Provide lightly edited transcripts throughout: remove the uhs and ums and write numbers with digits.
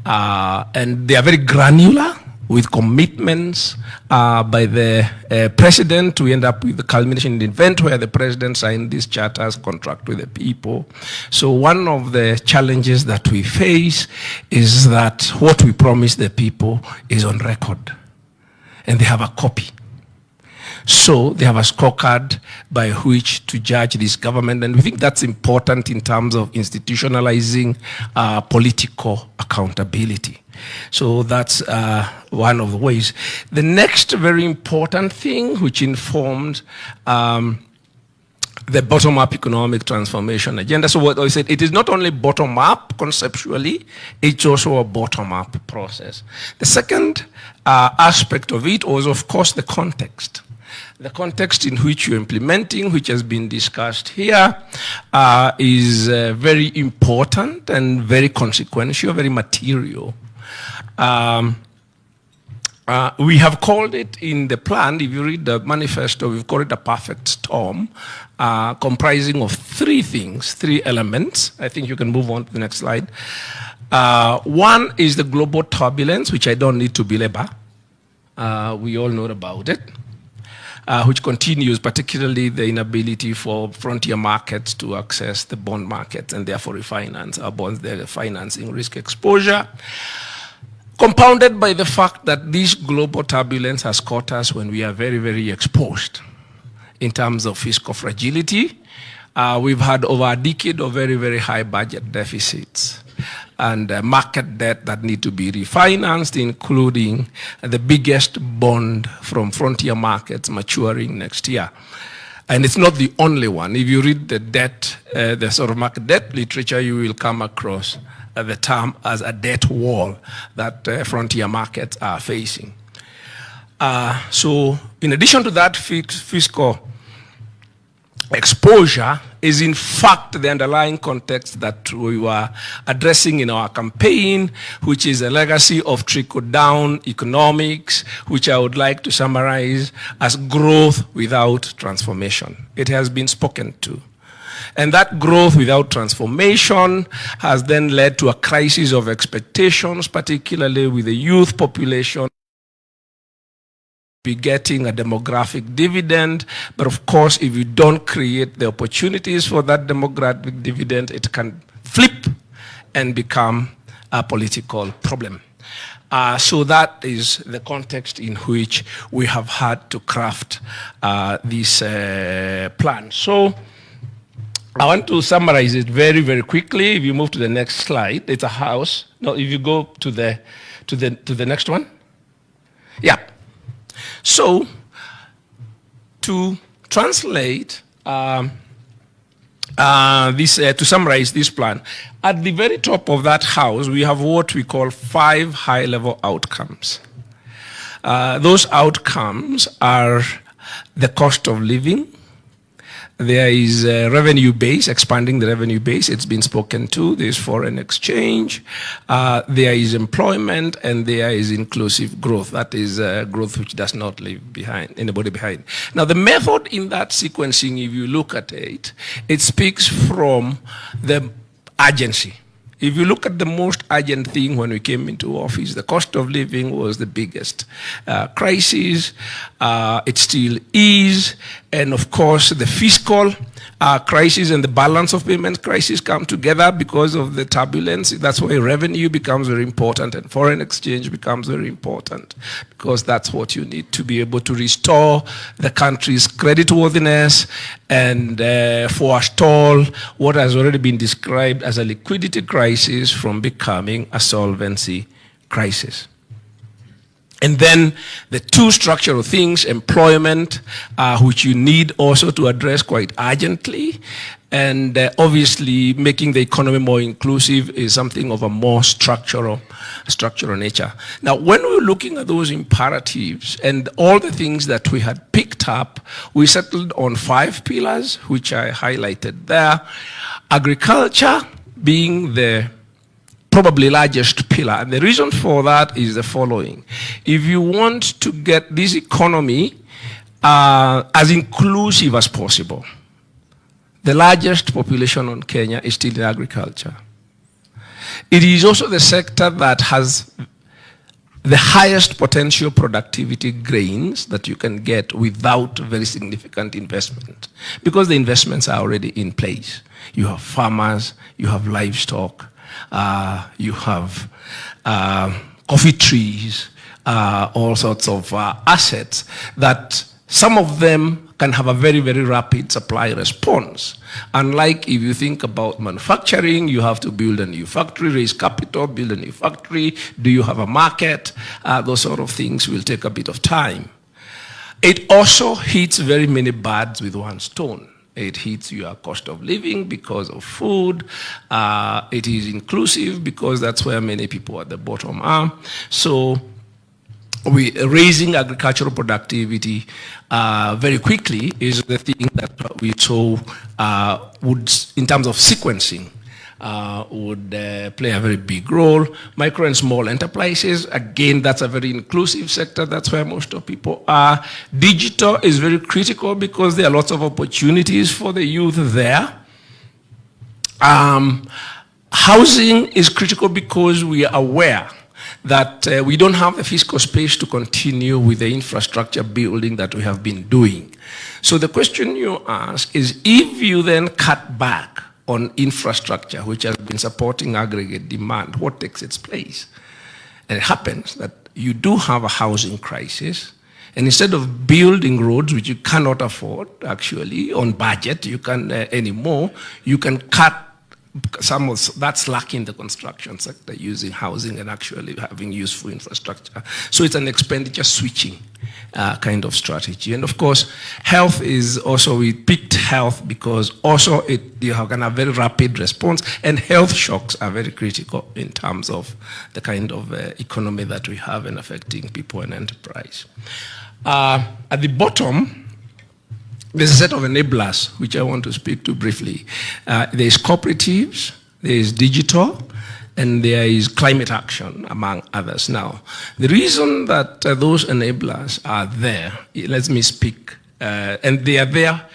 And they are very granular with commitments by the president. We end up with the culmination event where the president signed these charters, contract with the people. So one of the challenges that we face is that what we promise the people is on record, and they have a copy. So they have a scorecard by which to judge this government, and we think that's important in terms of institutionalizing political accountability. So that's one of the ways. The next very important thing which informed the bottom-up economic transformation agenda. So what I said, it is not only bottom-up conceptually, it's also a bottom-up process. The second aspect of it was, of course, the context. The context in which you're implementing, which has been discussed here, is very important and very consequential, very material. We have called it in the plan, if you read the manifesto, we've called it a perfect storm, comprising of three things, three elements. I think you can move on to the next slide. One is the global turbulence, which I don't need to belabor. We all know about it. Which continues, particularly the inability for frontier markets to access the bond markets and therefore refinance our bonds, their financing risk exposure. Compounded by the fact that this global turbulence has caught us when we are very, very exposed in terms of fiscal fragility. We've had over a decade of very, very high budget deficits and market debt that need to be refinanced, including the biggest bond from frontier markets maturing next year. And it's not the only one. If you read the debt, the sort of market debt literature, you will come across the term as a debt wall that frontier markets are facing. So in addition to that, fiscal exposure is in fact the underlying context that we were addressing in our campaign, which is a legacy of trickle-down economics, which I would like to summarize as growth without transformation. It has been spoken to. And that growth without transformation has then led to a crisis of expectations, particularly with the youth population be getting a demographic dividend. But of course, if you don't create the opportunities for that demographic dividend, it can flip and become a political problem. So that is the context in which we have had to craft this plan. So I want to summarize it very, very quickly. If you move to the next slide, it's a house. No, if you go to the next one. Yeah. So to translate to summarize this plan, at the very top of that house, we have what we call 5 high-level outcomes. Those outcomes are the cost of living. There is a revenue base, expanding the revenue base. It's been spoken to. There's foreign exchange. There is employment, and there is inclusive growth. That is growth which does not leave anybody behind. Now, the method in that sequencing, if you look at it, it speaks from the urgency. If you look at the most urgent thing when we came into office, the cost of living was the biggest crisis. It still is. And of course, the fiscal crisis and the balance of payments crisis come together because of the turbulence. That's why revenue becomes very important and foreign exchange becomes very important, because that's what you need to be able to restore the country's creditworthiness and forestall what has already been described as a liquidity crisis from becoming a solvency crisis. And then the two structural things, employment, which you need also to address quite urgently, and obviously making the economy more inclusive is something of a more structural nature. Now, when we're looking at those imperatives and all the things that we had picked up, we settled on 5 pillars, which I highlighted there. Agriculture being the probably largest pillar. And the reason for that is the following. If you want to get this economy as inclusive as possible, the largest population on Kenya is still in agriculture. It is also the sector that has the highest potential productivity gains that you can get without very significant investment, because the investments are already in place. You have farmers, you have livestock, you have coffee trees, all sorts of assets that some of them can have a very, very rapid supply response. Unlike if you think about manufacturing, you have to build a new factory, raise capital, build a new factory. Do you have a market? Those sort of things will take a bit of time. It also hits very many birds with one stone. It hits your cost of living because of food. It is inclusive because that's where many people at the bottom are. So raising agricultural productivity very quickly is the thing that we saw would, in terms of sequencing, would play a very big role. Micro and small enterprises, again, that's a very inclusive sector. That's where most of people are. Digital is very critical because there are lots of opportunities for the youth there. Housing is critical because we are aware that we don't have the fiscal space to continue with the infrastructure building that we have been doing. So the question you ask is, if you then cut back on infrastructure, which has been supporting aggregate demand, what takes its place? And it happens that you do have a housing crisis, and instead of building roads, which you cannot afford actually on budget, you can anymore, you can cut some of that's lacking in the construction sector, using housing and actually having useful infrastructure. So it's an expenditure switching kind of strategy. And of course, health is also, we picked health because also you have a very rapid response, and health shocks are very critical in terms of the kind of economy that we have and affecting people and enterprise. At the bottom, there's a set of enablers which I want to speak to briefly. There's cooperatives, there's digital, and there is climate action, among others. Now, the reason that those enablers are there, let me speak, and they are there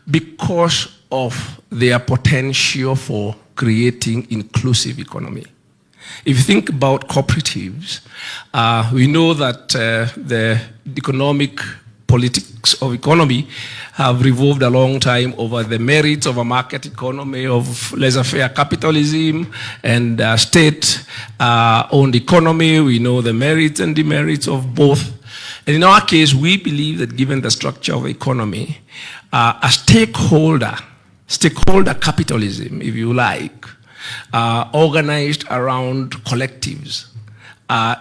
because of their potential for creating inclusive economy. If you think about cooperatives, we know that the economic politics of economy have revolved a long time over the merits of a market economy, of laissez-faire capitalism and state-owned economy. We know the merits and demerits of both. And in our case, we believe that given the structure of the economy, a stakeholder capitalism, if you like, organized around collectives,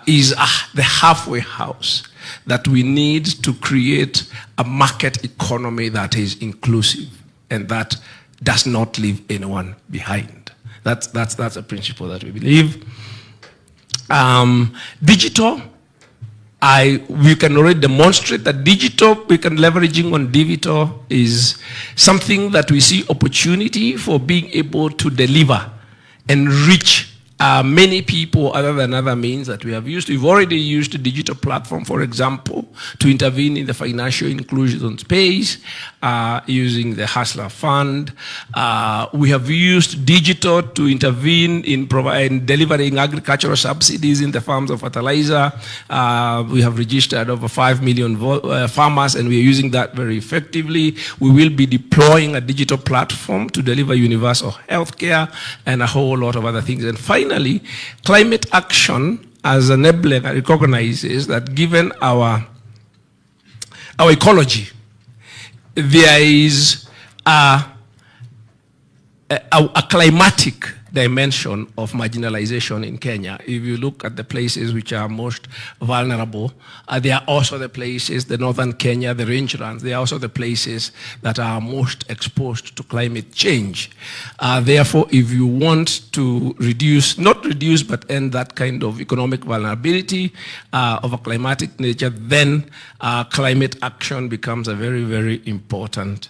is the halfway house that we need to create a market economy that is inclusive and that does not leave anyone behind. That's a principle that we believe. Digital, we can already demonstrate that digital, we can leveraging on digital is something that we see opportunity for being able to deliver and reach many people other than other means that we have used. We've already used a digital platform, for example, to intervene in the financial inclusion space, using the Hustler Fund. We have used digital to intervene in delivering agricultural subsidies in the farms of fertilizer. We have registered over 5 million farmers, and we are using that very effectively. We will be deploying a digital platform to deliver universal health care and a whole lot of other things. And finally, climate action as an enabler recognizes that given our ecology, there is a climatic dimension of marginalization in Kenya. If you look at the places which are most vulnerable, they are also the places, the northern Kenya, the rangelands, they are also the places that are most exposed to climate change. Therefore, if you want to not reduce, but end that kind of economic vulnerability of a climatic nature, then climate action becomes a very, very important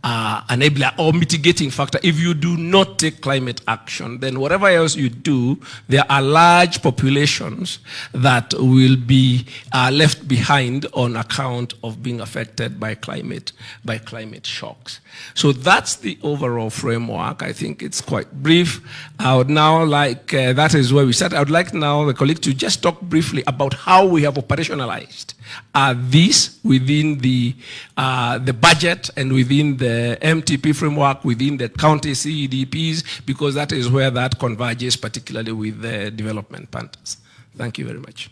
enabler or mitigating factor. If you do not take climate action, then whatever else you do, there are large populations that will be left behind on account of being affected by climate shocks. So that's the overall framework. I think it's quite brief. I would now like, that is where we start. I would like now the colleague to just talk briefly about how we have operationalized this within the budget and within the MTP framework, within the county CEDPs, because that is where that converges, particularly with the development partners. Thank you very much.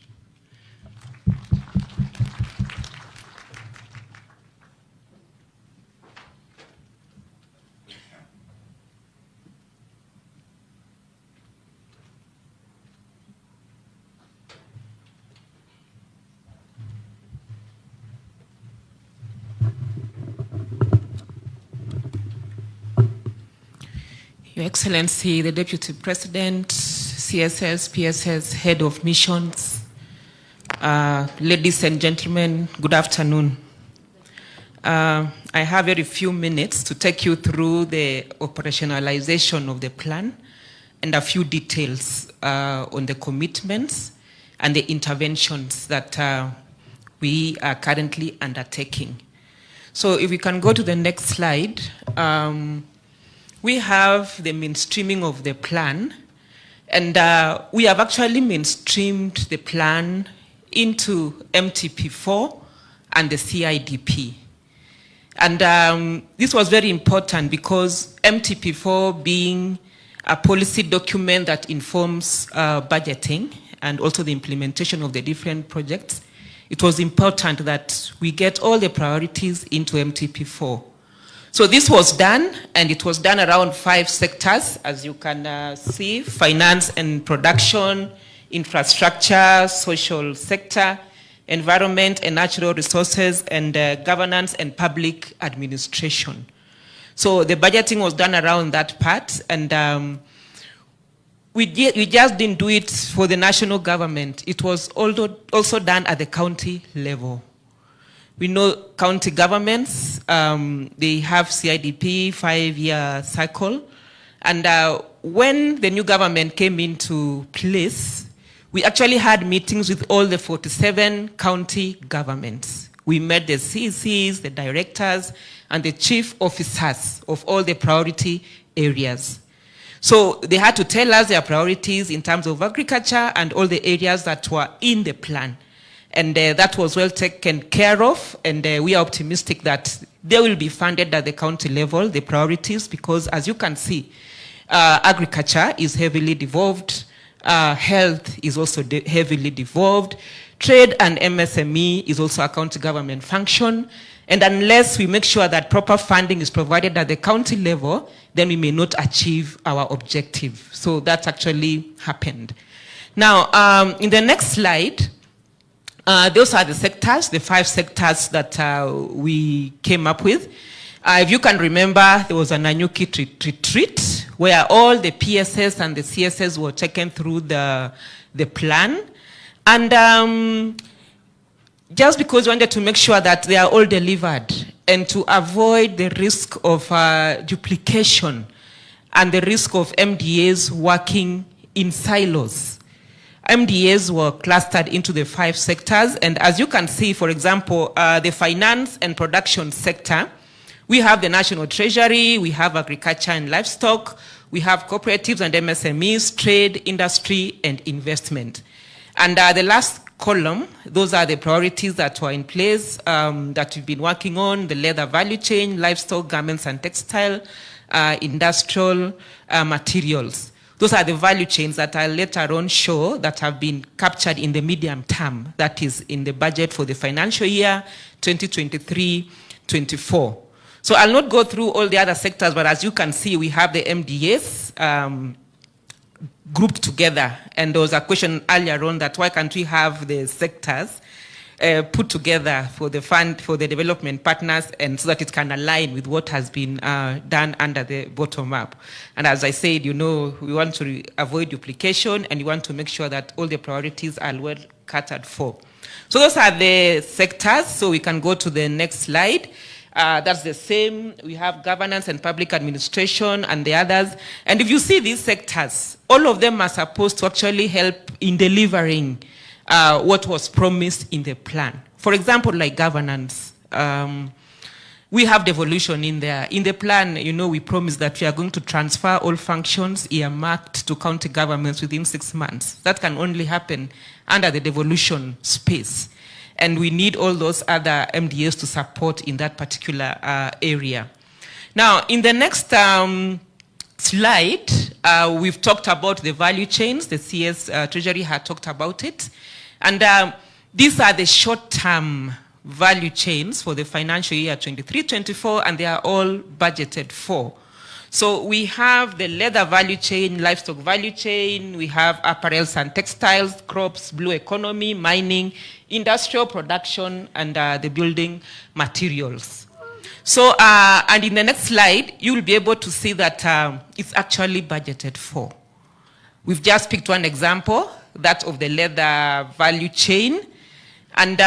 Your Excellency, the Deputy President, CSS, PSS, Head of Missions, ladies and gentlemen, good afternoon. I have very few minutes to take you through the operationalization of the plan and a few details on the commitments and the interventions that we are currently undertaking. So if we can go to the next slide. We have the mainstreaming of the plan, and we have actually mainstreamed the plan into MTP4 and the CIDP. And this was very important because MTP4 being a policy document that informs budgeting and also the implementation of the different projects, it was important that we get all the priorities into MTP4. So this was done, and it was done around 5 sectors, as you can see: finance and production, infrastructure, social sector, environment and natural resources, and governance and public administration. So the budgeting was done around that part, and we just didn't do it for the national government. It was also done at the county level. We know county governments, they have CIDP, 5-year cycle. And when the new government came into place, we actually had meetings with all the 47 county governments. We met the CECs, the directors, and the chief officers of all the priority areas. So they had to tell us their priorities in terms of agriculture and all the areas that were in the plan. And that was well taken care of, and we are optimistic that they will be funded at the county level, the priorities, because as you can see, agriculture is heavily devolved, health is also heavily devolved, trade and MSME is also a county government function, and unless we make sure that proper funding is provided at the county level, then we may not achieve our objective. So that actually happened. Now, in the next slide, those are the sectors, the 5 sectors that we came up with. If you can remember, there was a Nanyuki retreat where all the PSS and the CSS were taken through the plan. And just because we wanted to make sure that they are all delivered and to avoid the risk of duplication and the risk of MDAs working in silos. MDAs were clustered into the 5 sectors, and as you can see, for example, the finance and production sector, we have the National Treasury, we have agriculture and livestock, we have cooperatives and MSMEs, trade, industry, and investment. And the last column, those are the priorities that were in place that we've been working on: the leather value chain, livestock, garments and textile, industrial materials. Those are the value chains that I'll later on show that have been captured in the medium term, that is in the budget for the financial year 2023-24. So I'll not go through all the other sectors, but as you can see, we have the MDAs grouped together. And there was a question earlier on that why can't we have the sectors put together for the fund, for the development partners, and so that it can align with what has been done under the bottom up. And as I said, you know, we want to avoid duplication, and we want to make sure that all the priorities are well catered for. So those are the sectors. So we can go to the next slide. That's the same. We have governance and public administration and the others. And if you see these sectors, all of them are supposed to actually help in delivering what was promised in the plan. For example, like governance. We have devolution in there. In the plan, we promised that we are going to transfer all functions earmarked to county governments within 6 months. That can only happen under the devolution space. And we need all those other MDAs to support in that particular area. Now, in the next slide, we've talked about the value chains. The CS Treasury had talked about it. And these are the short-term value chains for the financial year 23-24, and they are all budgeted for. So we have the leather value chain, livestock value chain, we have apparels and textiles, crops, blue economy, mining, industrial production, and the building materials. So, and in the next slide, you will be able to see that it's actually budgeted for. We've just picked one example, that of the leather value chain. And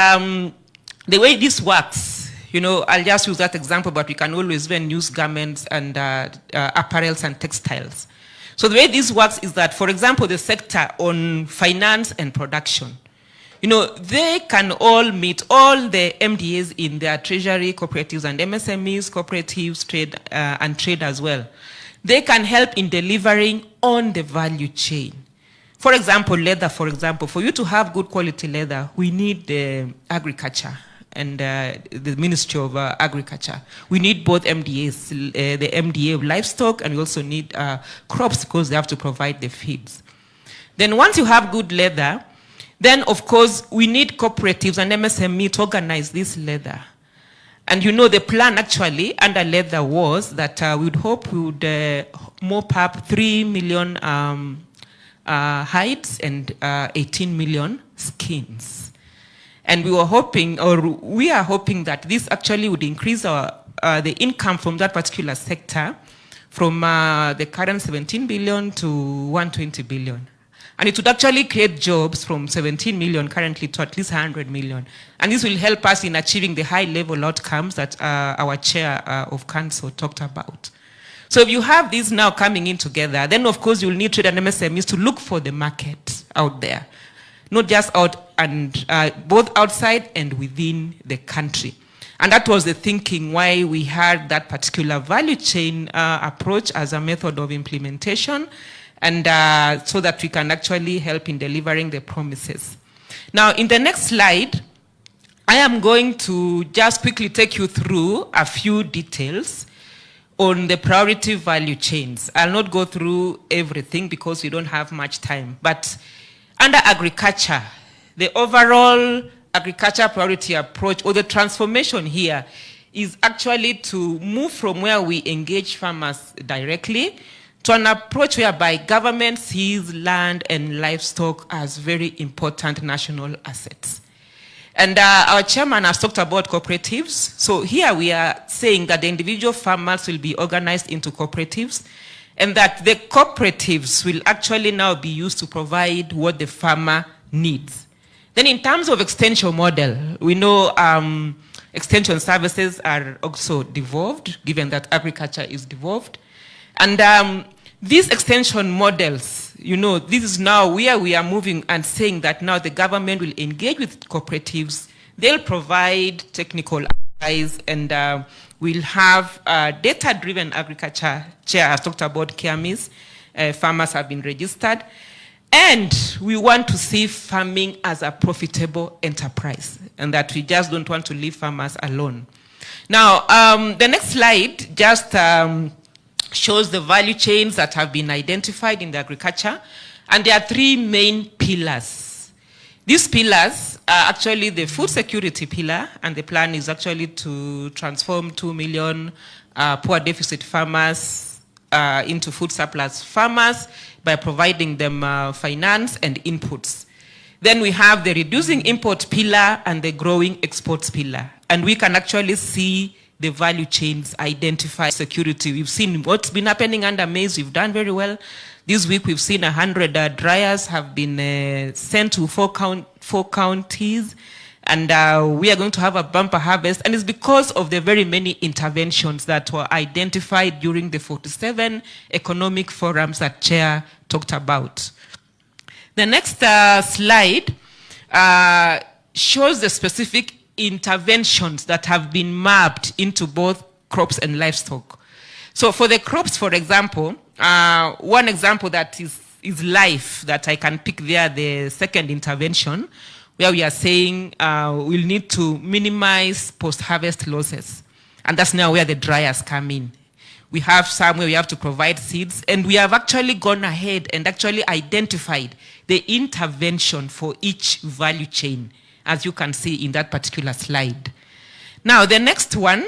the way this works, I'll just use that example, but we can always then use garments and apparels and textiles. So the way this works is that, for example, the sector on finance and production, they can all meet all the MDAs in their treasury, cooperatives and MSMEs, cooperatives, trade, and trade as well. They can help in delivering on the value chain. For example, leather, for you to have good quality leather, we need agriculture and the Ministry of Agriculture. We need both MDAs, the MDA of livestock, and we also need crops because they have to provide the feeds. Then once you have good leather, then of course we need cooperatives and MSME to organize this leather. And the plan actually under leather was that we would hope we would mop up 3 million hides and 18 million skins. And we are hoping that this actually would increase the income from that particular sector from the current 17 billion to 120 billion. And it would actually create jobs from 17 million currently to at least 100 million. And this will help us in achieving the high-level outcomes that our chair of council talked about. So if you have these now coming in together, then of course you'll need trade and MSMEs to look for the market out there. Not just out and both outside and within the country. And that was the thinking why we had that particular value chain approach as a method of implementation, and so that we can actually help in delivering the promises. Now, in the next slide, I am going to just quickly take you through a few details on the priority value chains. I'll not go through everything because we don't have much time, but under agriculture, the overall agriculture priority approach, or the transformation here, is actually to move from where we engage farmers directly to an approach whereby government sees land and livestock as very important national assets. And our chairman has talked about cooperatives. So here we are saying that the individual farmers will be organized into cooperatives, and that the cooperatives will actually now be used to provide what the farmer needs. Then in terms of extension model, we know extension services are also devolved, given that agriculture is devolved. And these extension models, this is now where we are moving and saying that now the government will engage with cooperatives. They'll provide technical advice, and we'll have data-driven agriculture. Chair has talked about KMEs. Farmers have been registered. And we want to see farming as a profitable enterprise, and that we just don't want to leave farmers alone. Now, the next slide just shows the value chains that have been identified in the agriculture, and there are 3 main pillars. These pillars are actually the food security pillar, and the plan is actually to transform 2 million poor deficit farmers into food surplus farmers by providing them finance and inputs. Then we have the reducing import pillar and the growing exports pillar. And we can actually see the value chains identify security. We've seen what's been happening under maize. We've done very well. This week we've seen 100 dryers have been sent to 4 counties. And we are going to have a bumper harvest, and it's because of the very many interventions that were identified during the 47 economic forums that Chair talked about. The next slide shows the specific interventions that have been mapped into both crops and livestock. So for the crops, for example, one example that is life that I can pick there, the second intervention, where we are saying we'll need to minimize post-harvest losses. And that's now where the dryers come in. We have some where we have to provide seeds, and we have actually gone ahead and actually identified the intervention for each value chain, as you can see in that particular slide. Now, the next one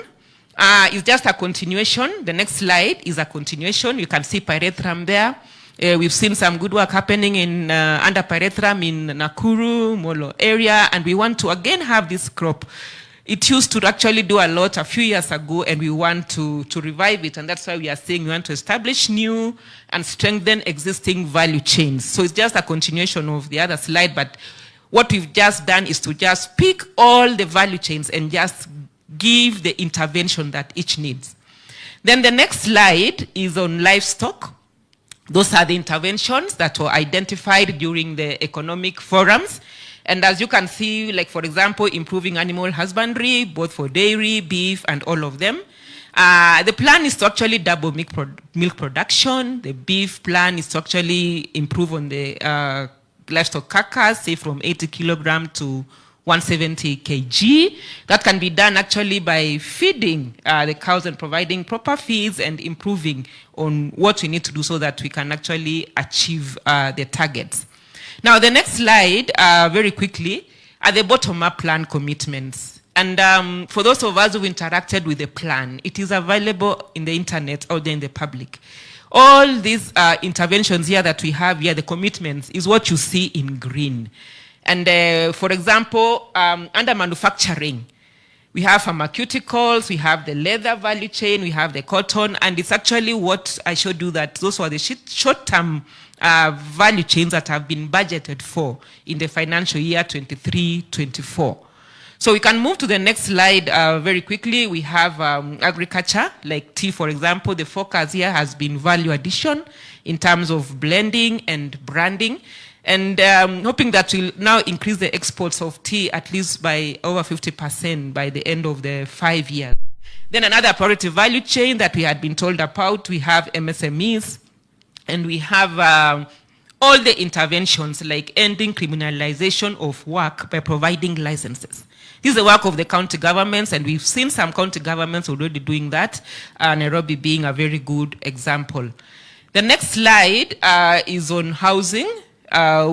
is just a continuation. The next slide is a continuation. You can see pyrethrum there. We've seen some good work happening in under pyrethrum in Nakuru, Molo area, and we want to again have this crop. It used to actually do a lot a few years ago, and we want to revive it, and that's why we are saying we want to establish new and strengthen existing value chains. So it's just a continuation of the other slide, but what we've just done is to just pick all the value chains and just give the intervention that each needs. Then the next slide is on livestock. Those are the interventions that were identified during the economic forums. And as you can see, like for example, improving animal husbandry, both for dairy, beef, and all of them. The plan is to actually double milk production. The beef plan is to actually improve on the livestock carcass, say from 80 kilogram to 170 kg. That can be done actually by feeding the cows and providing proper feeds and improving on what we need to do so that we can actually achieve the targets. Now, the next slide, very quickly, are the bottom-up plan commitments. And for those of us who interacted with the plan, it is available in the internet out there in the public. All these interventions here that we have here, the commitments, is what you see in green. And for example, under manufacturing, we have pharmaceuticals, we have the leather value chain, we have the cotton, and it's actually what I showed you that those were the short-term value chains that have been budgeted for in the financial year 23-24. So we can move to the next slide very quickly. We have agriculture, like tea, for example. The focus here has been value addition in terms of blending and branding. And hoping that we'll now increase the exports of tea at least by over 50% by the end of the 5 years. Then another priority value chain that we had been told about, we have MSMEs, and we have all the interventions like ending criminalization of work by providing licenses. This is the work of the county governments, and we've seen some county governments already doing that, Nairobi being a very good example. The next slide is on housing.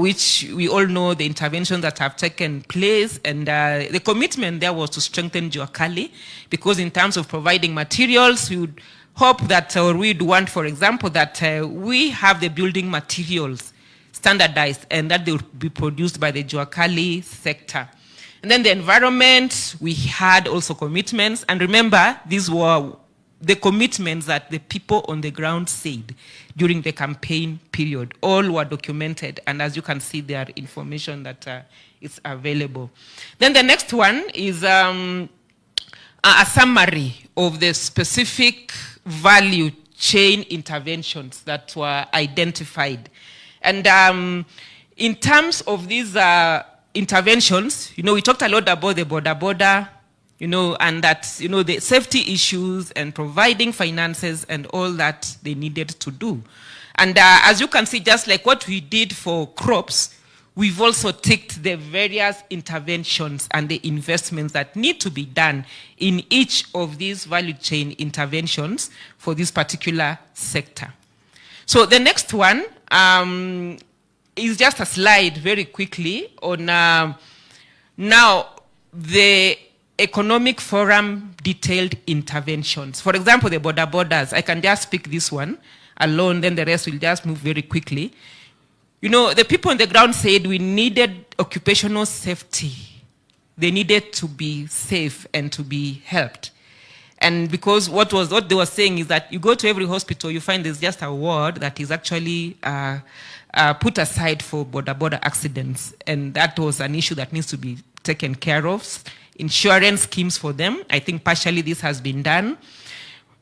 Which we all know the interventions that have taken place, and the commitment there was to strengthen Jua Kali, because in terms of providing materials, we would hope that, or we'd want, for example, that we have the building materials standardized and that they would be produced by the Jua Kali sector. And then the environment, we had also commitments, and remember, these were the commitments that the people on the ground said during the campaign period. All were documented, and as you can see, there are information that is available. Then the next one is a summary of the specific value chain interventions that were identified. And in terms of these interventions, we talked a lot about the border, and that, the safety issues and providing finances and all that they needed to do. And as you can see, just like what we did for crops, we've also ticked the various interventions and the investments that need to be done in each of these value chain interventions for this particular sector. So the next one is just a slide very quickly on now the economic forum detailed interventions. For example, the borders. I can just pick this one alone, then the rest will just move very quickly. The people on the ground said we needed occupational safety. They needed to be safe and to be helped. And because what they were saying is that you go to every hospital, you find there's just a ward that is actually put aside for border accidents. And that was an issue that needs to be taken care of. Insurance schemes for them. I think partially this has been done.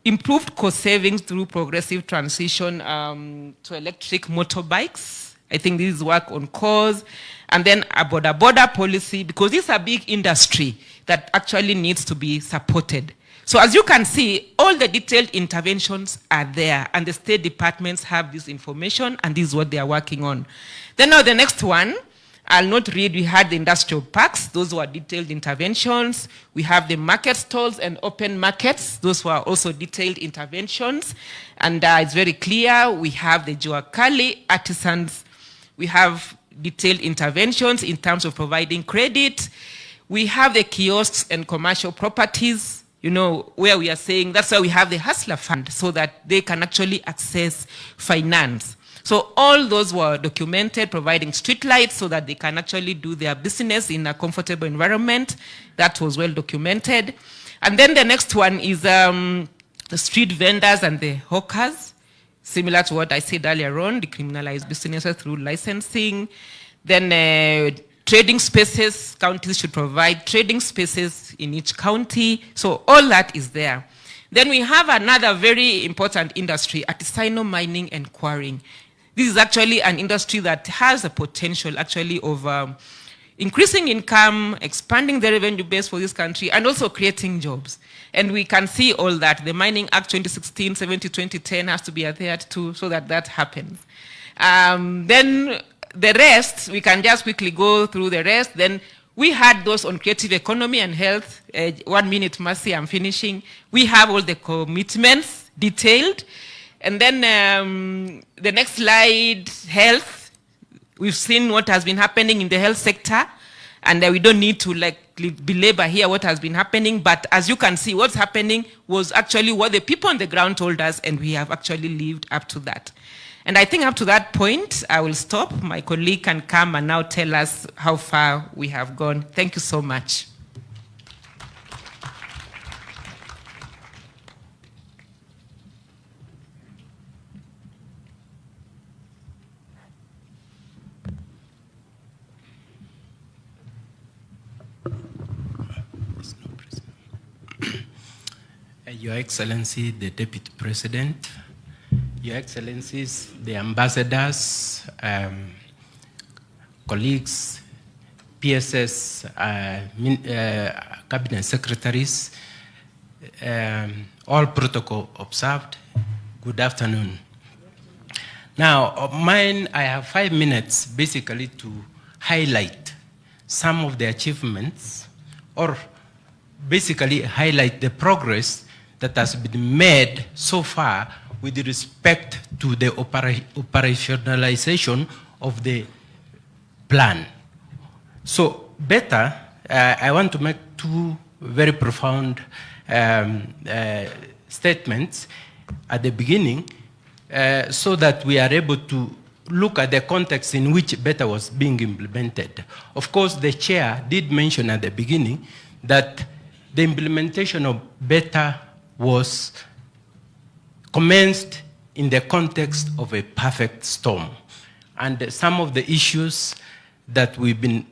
Improved cost savings through progressive transition to electric motorbikes. I think this is work on cause. And then a border policy, because this is a big industry that actually needs to be supported. So as you can see, all the detailed interventions are there, and the state departments have this information, and this is what they are working on. Then now the next one, I'll not read, we had the industrial parks, those were detailed interventions. We have the market stalls and open markets, those were also detailed interventions. And it's very clear, we have the Jua Kali artisans, we have detailed interventions in terms of providing credit. We have the kiosks and commercial properties, you know, where we are saying that's why we have the Hustler Fund, so that they can actually access finance. So all those were documented, providing street lights so that they can actually do their business in a comfortable environment. That was well documented. And then the next one is the street vendors and the hawkers, similar to what I said earlier on, decriminalize businesses through licensing. Then trading spaces, counties should provide trading spaces in each county. So all that is there. Then we have another very important industry, artisanal mining and quarrying. This is actually an industry that has a potential actually of increasing income, expanding the revenue base for this country, and also creating jobs. And we can see all that. The Mining Act 2016, 2010 has to be adhered to so that that happens. Then the rest, we can just quickly go through the rest. Then we had those on creative economy and health. 1 minute, Mercy, I'm finishing. We have all the commitments detailed. And then the next slide, health. We've seen what has been happening in the health sector, and we don't need to belabor here what has been happening, but as you can see, what's happening was actually what the people on the ground told us, and we have actually lived up to that. And I think up to that point, I will stop. My colleague can come and now tell us how far we have gone. Thank you so much. Your Excellency, the Deputy President, Your Excellencies, the ambassadors, colleagues, PSS, cabinet secretaries, all protocol observed, good afternoon. Now, I have 5 minutes basically to highlight some of the achievements, or basically highlight the progress that has been made so far with respect to the operationalization of the plan. So better, I want to make two very profound statements at the beginning so that we are able to look at the context in which better was being implemented. Of course, the chair did mention at the beginning that the implementation of better was commenced in the context of a perfect storm. And some of the issues that we've been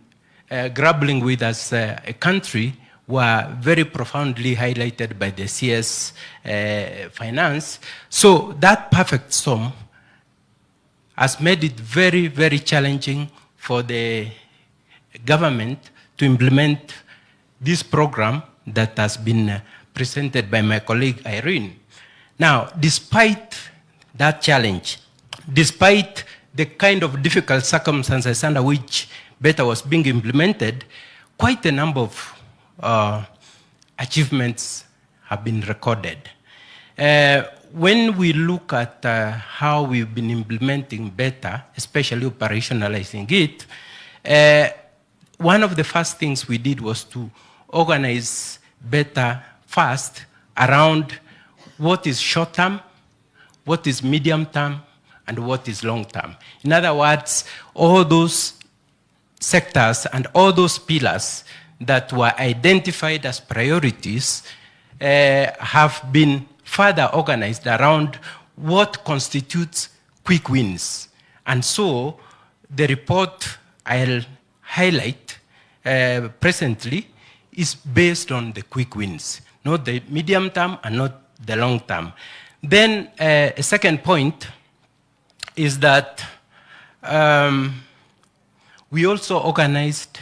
grappling with as a country were very profoundly highlighted by the CS Finance. So that perfect storm has made it very, very challenging for the government to implement this program that has been presented by my colleague Irene. Now, despite that challenge, despite the kind of difficult circumstances under which better was being implemented, quite a number of achievements have been recorded. When we look at how we've been implementing better, especially operationalizing it, one of the first things we did was to organize better first around what is short term, what is medium term, and what is long term. In other words, all those sectors and all those pillars that were identified as priorities have been further organized around what constitutes quick wins. And so the report I'll highlight presently is based on the quick wins, not the medium term and not the long term. Then a second point is that we also organized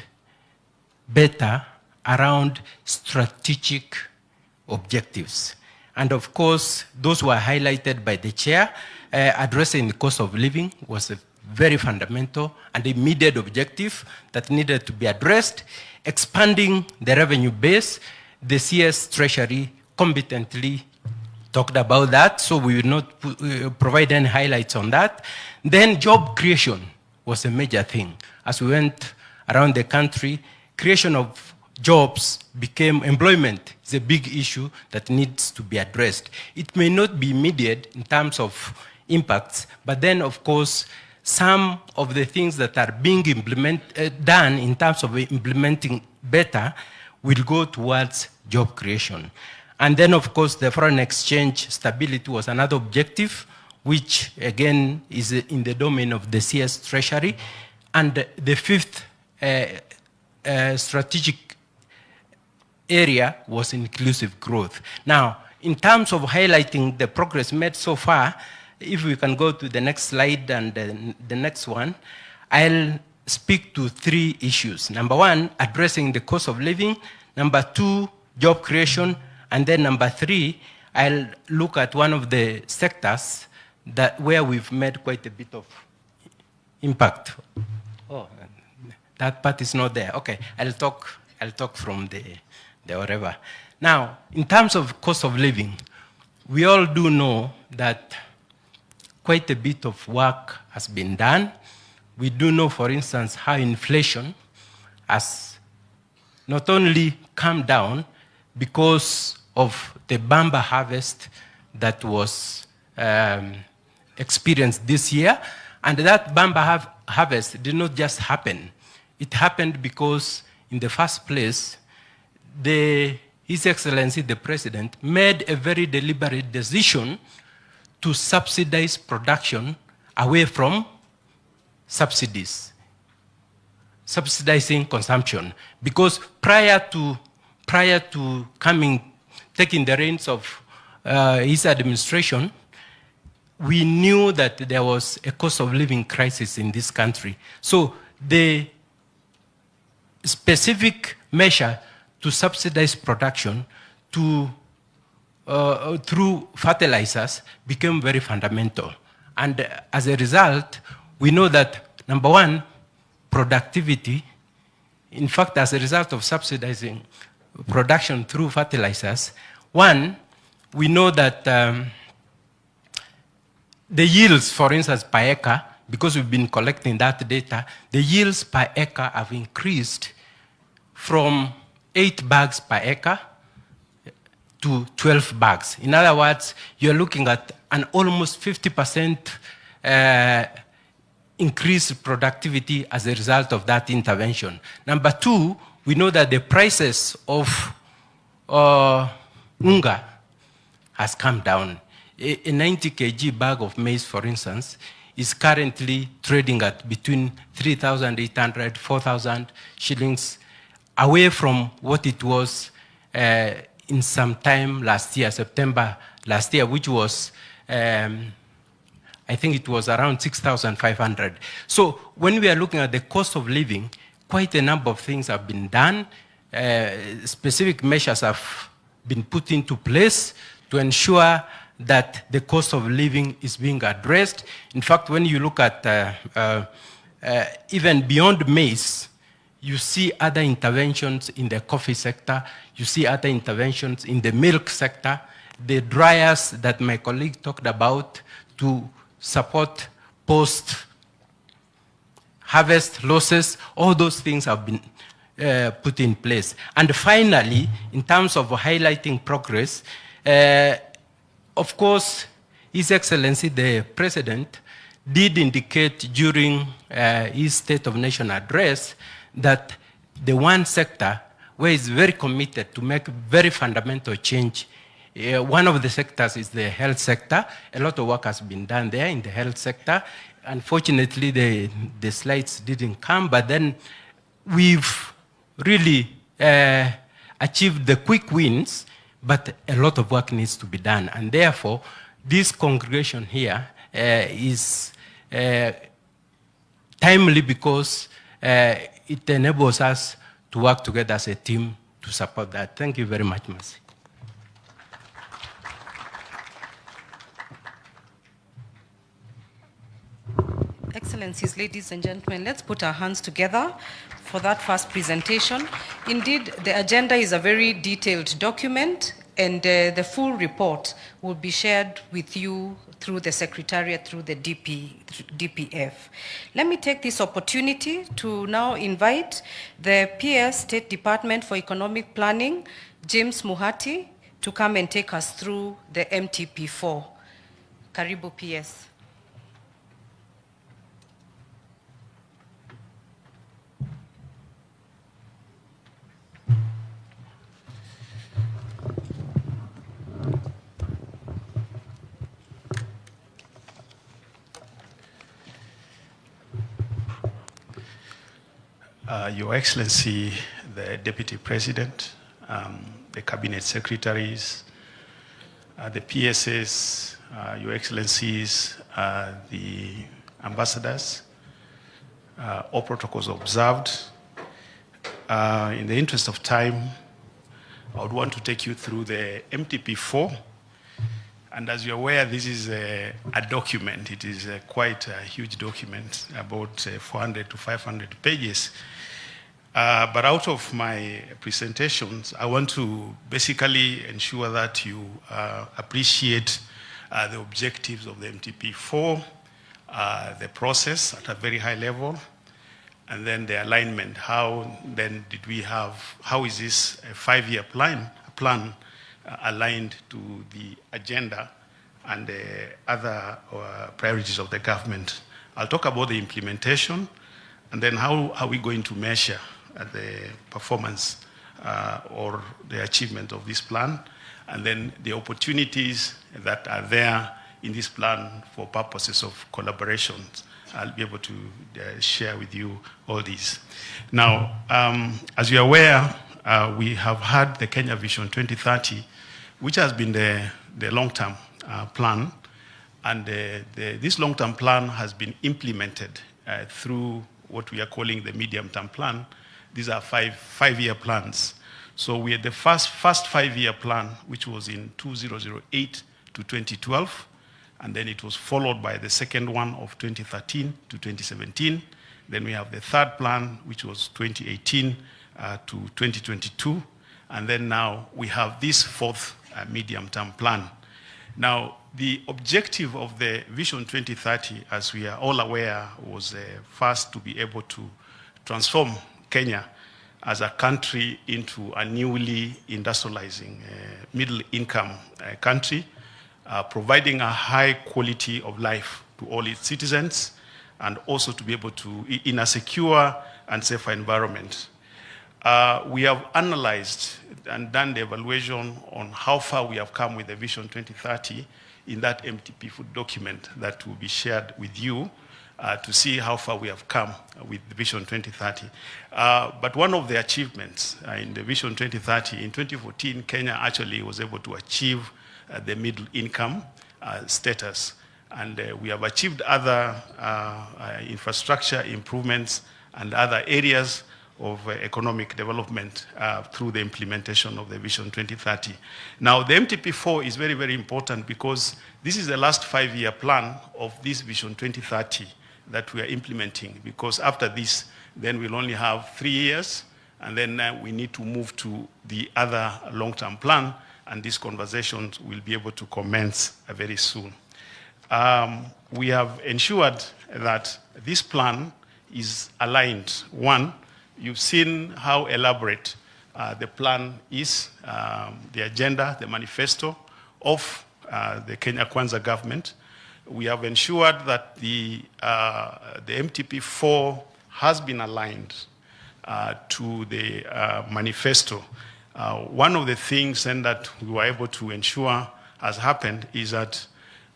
better around strategic objectives. And of course, those were highlighted by the chair. Addressing the cost of living was a very fundamental and immediate objective that needed to be addressed. Expanding the revenue base, the CS Treasury competently talked about that, so we will not provide any highlights on that. Then job creation was a major thing. As we went around the country, creation of jobs became employment. It's a big issue that needs to be addressed. It may not be immediate in terms of impacts, but then of course, some of the things that are being done in terms of implementing better will go towards job creation. And then, of course, the foreign exchange stability was another objective, which, again, is in the domain of the CS Treasury. And the fifth strategic area was inclusive growth. Now, in terms of highlighting the progress made so far, if we can go to the next slide and the next one, I'll speak to three issues. Number one, addressing the cost of living. Number two, job creation. And then number three, I'll look at one of the sectors where we've made quite a bit of impact. Oh, that part is not there. Okay, I'll talk from the wherever. Now, in terms of cost of living, we all do know that quite a bit of work has been done. We do know, for instance, how inflation has not only come down because of the bamba harvest that was experienced this year, and that bamba harvest did not just happen. It happened because, in the first place, His Excellency the President made a very deliberate decision to subsidize production away from subsidies, subsidizing consumption. Because prior to taking the reins of his administration, we knew that there was a cost of living crisis in this country. So the specific measure to subsidize production through fertilizers became very fundamental. And as a result, we know that, number one, productivity, in fact, as a result of subsidizing production through fertilizers, one, we know that the yields, for instance, per acre, because we've been collecting that data, the yields per acre have increased from 8 bags per acre to 12 bags. In other words, you're looking at an almost 50% increased productivity as a result of that intervention. Number two, we know that the prices of unga has come down. A 90 kg bag of maize, for instance, is currently trading at between 3,800, 4,000 shillings, away from what it was in some time last year, September last year, which was, I think it was around 6,500. So when we are looking at the cost of living, quite a number of things have been done. Specific measures have been put into place to ensure that the cost of living is being addressed. In fact, when you look at even beyond maize, you see other interventions in the coffee sector, you see other interventions in the milk sector, the dryers that my colleague talked about to support post-harvest losses, all those things have been put in place. And finally, in terms of highlighting progress, of course, His Excellency the President did indicate during his State of Nation address that the one sector where he's very committed to make very fundamental change, one of the sectors is the health sector. A lot of work has been done there in the health sector. Unfortunately, the slides didn't come, but then we've really achieved the quick wins, but a lot of work needs to be done. And therefore, this congregation here is timely because it enables us to work together as a team to support that. Thank you very much, Mercy. Excellencies, ladies and gentlemen, let's put our hands together for that first presentation. Indeed, the agenda is a very detailed document, and the full report will be shared with you through the Secretariat, through the DPF. Let me take this opportunity to now invite the PS State Department for Economic Planning, James Muhati, to come and take us through the MTP4. Karibu PS. Your Excellency, the Deputy President, the Cabinet Secretaries, the PSS, Your Excellencies, the ambassadors, all protocols observed. In the interest of time, I would want to take you through the MTP4. And as you're aware, this is a document. It is quite a huge document, about 400 to 500 pages. But out of my presentations, I want to basically ensure that you appreciate the objectives of the MTP4, the process at a very high level, and then the alignment. How then did we have, how is this a 5-year plan aligned to the agenda and the other priorities of the government? I'll talk about the implementation, and then how are we going to measure the performance or the achievement of this plan, and then the opportunities that are there in this plan for purposes of collaboration. I'll be able to share with you all these. Now, as you're aware, we have had the Kenya Vision 2030, which has been the long-term plan, and this long-term plan has been implemented through what we are calling the medium-term plan. These are five-year plans. So we had the first 5-year plan, which was in 2008 to 2012, and then it was followed by the second one of 2013 to 2017. Then we have the third plan, which was 2018 to 2022, and then now we have this fourth medium-term plan. Now, the objective of the Vision 2030, as we are all aware, was first to be able to transform Kenya as a country into a newly industrializing middle-income country, providing a high quality of life to all its citizens, and also to be able to, in a secure and safer environment. We have analyzed and done the evaluation on how far we have come with the Vision 2030 in that MTP document that will be shared with you to see how far we have come with the Vision 2030. But one of the achievements in the Vision 2030, in 2014, Kenya actually was able to achieve the middle income status. And we have achieved other infrastructure improvements and other areas of economic development through the implementation of the Vision 2030. Now, the MTP4 is very, very important because this is the last 5-year plan of this Vision 2030 that we are implementing, because after this, then we'll only have 3 years, and then we need to move to the other long-term plan, and these conversations will be able to commence very soon. We have ensured that this plan is aligned. One, you've seen how elaborate the plan is, the agenda, the manifesto of the Kenya Kwanza government. We have ensured that the MTP4 has been aligned to the manifesto. One of the things then that we were able to ensure has happened is that